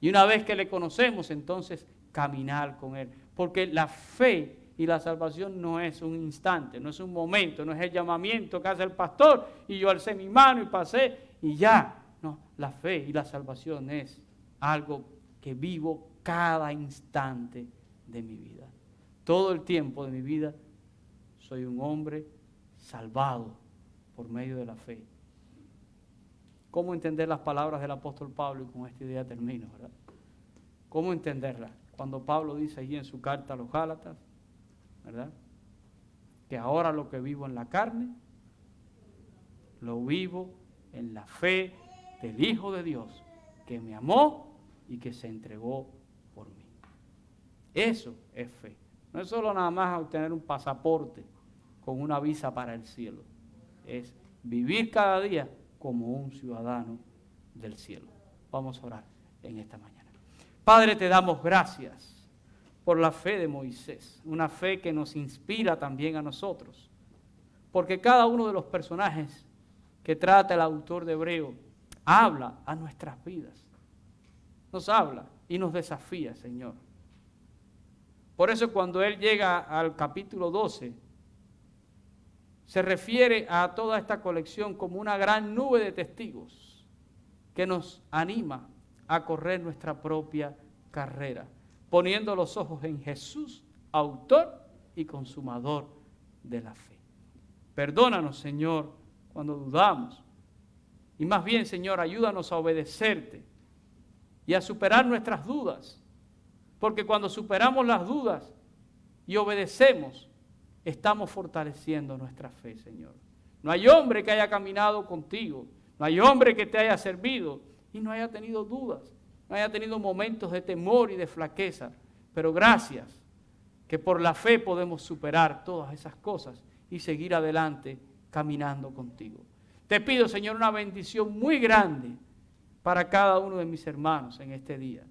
Y una vez que le conocemos, entonces caminar con Él. Porque la fe y la salvación no es un instante, no es un momento, no es el llamamiento que hace el pastor y yo alcé mi mano y pasé y ya. No, la fe y la salvación es algo que vivo cada instante de mi vida. Todo el tiempo de mi vida soy un hombre salvado por medio de la fe. ¿Cómo entender las palabras del apóstol Pablo? Y con esta idea termino, ¿verdad? ¿Cómo entenderlas? Cuando Pablo dice allí en su carta a los Gálatas, ¿verdad?, que ahora lo que vivo en la carne, lo vivo en la fe del Hijo de Dios, que me amó y que se entregó por mí. Eso es fe. No es solo nada más obtener un pasaporte con una visa para el cielo. Es vivir cada día como un ciudadano del cielo. Vamos a orar en esta mañana. Padre, te damos gracias por la fe de Moisés, una fe que nos inspira también a nosotros, porque cada uno de los personajes que trata el autor de Hebreo habla a nuestras vidas, nos habla y nos desafía, Señor. Por eso cuando él llega al capítulo 12, se refiere a toda esta colección como una gran nube de testigos que nos anima a correr nuestra propia carrera, poniendo los ojos en Jesús, autor y consumador de la fe. Perdónanos, Señor, cuando dudamos. Y más bien, Señor, ayúdanos a obedecerte y a superar nuestras dudas. Porque cuando superamos las dudas y obedecemos, estamos fortaleciendo nuestra fe, Señor. No hay hombre que haya caminado contigo, no hay hombre que te haya servido y no haya tenido dudas, no haya tenido momentos de temor y de flaqueza. Pero gracias que por la fe podemos superar todas esas cosas y seguir adelante caminando contigo. Te pido, Señor, una bendición muy grande para cada uno de mis hermanos en este día.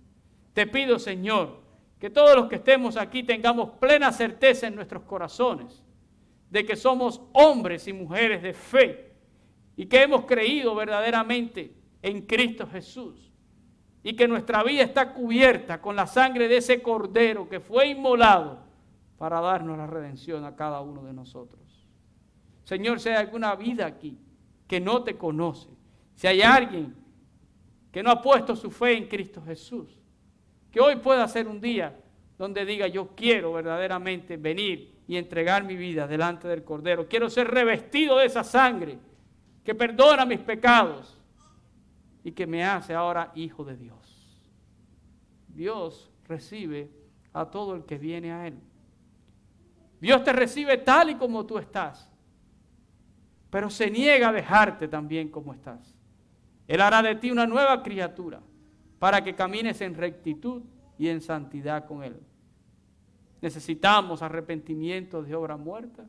Te pido, Señor, que todos los que estemos aquí tengamos plena certeza en nuestros corazones de que somos hombres y mujeres de fe y que hemos creído verdaderamente en Cristo Jesús y que nuestra vida está cubierta con la sangre de ese Cordero que fue inmolado para darnos la redención a cada uno de nosotros. Señor, si hay alguna vida aquí que no te conoce, si hay alguien que no ha puesto su fe en Cristo Jesús, que hoy pueda ser un día donde diga, yo quiero verdaderamente venir y entregar mi vida delante del Cordero. Quiero ser revestido de esa sangre que perdona mis pecados y que me hace ahora hijo de Dios. Dios recibe a todo el que viene a Él. Dios te recibe tal y como tú estás, pero se niega a dejarte también como estás. Él hará de ti una nueva criatura para que camines en rectitud y en santidad con Él. Necesitamos arrepentimiento de obra muerta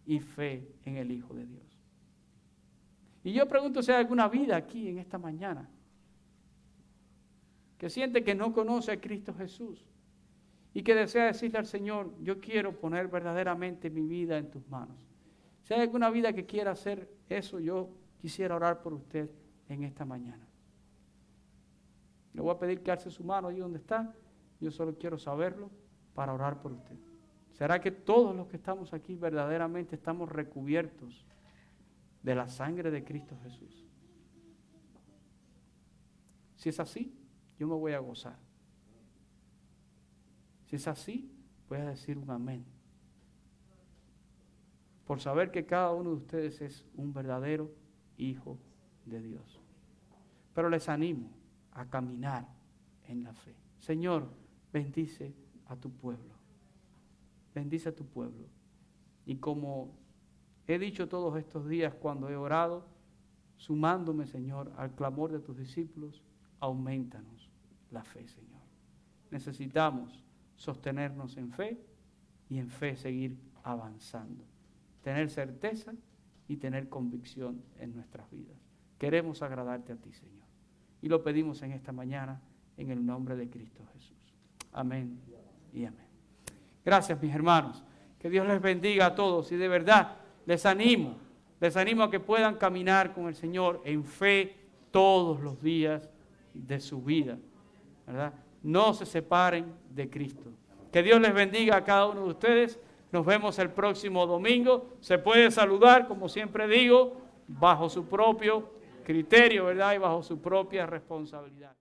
y fe en el Hijo de Dios. Y yo pregunto si hay alguna vida aquí en esta mañana que siente que no conoce a Cristo Jesús y que desea decirle al Señor, yo quiero poner verdaderamente mi vida en tus manos. Si hay alguna vida que quiera hacer eso, yo quisiera orar por usted en esta mañana. Le voy a pedir que alce su mano ahí donde está. Yo solo quiero saberlo para orar por usted. ¿Será que todos los que estamos aquí verdaderamente estamos recubiertos de la sangre de Cristo Jesús? Si es así, yo me voy a gozar. Si es así, voy a decir un amén. Por saber que cada uno de ustedes es un verdadero hijo de Dios. Pero les animo a caminar en la fe. Señor, bendice a tu pueblo. Bendice a tu pueblo. Y como he dicho todos estos días cuando he orado, sumándome, Señor, al clamor de tus discípulos, aumentanos la fe, Señor. Necesitamos sostenernos en fe y en fe seguir avanzando. Tener certeza y tener convicción en nuestras vidas. Queremos agradarte a ti, Señor. Y lo pedimos en esta mañana en el nombre de Cristo Jesús. Amén y amén. Gracias, mis hermanos. Que Dios les bendiga a todos y de verdad les animo a que puedan caminar con el Señor en fe todos los días de su vida, ¿verdad? No se separen de Cristo. Que Dios les bendiga a cada uno de ustedes. Nos vemos el próximo domingo. Se puede saludar, como siempre digo, bajo su propio criterio, ¿verdad? Y bajo su propia responsabilidad.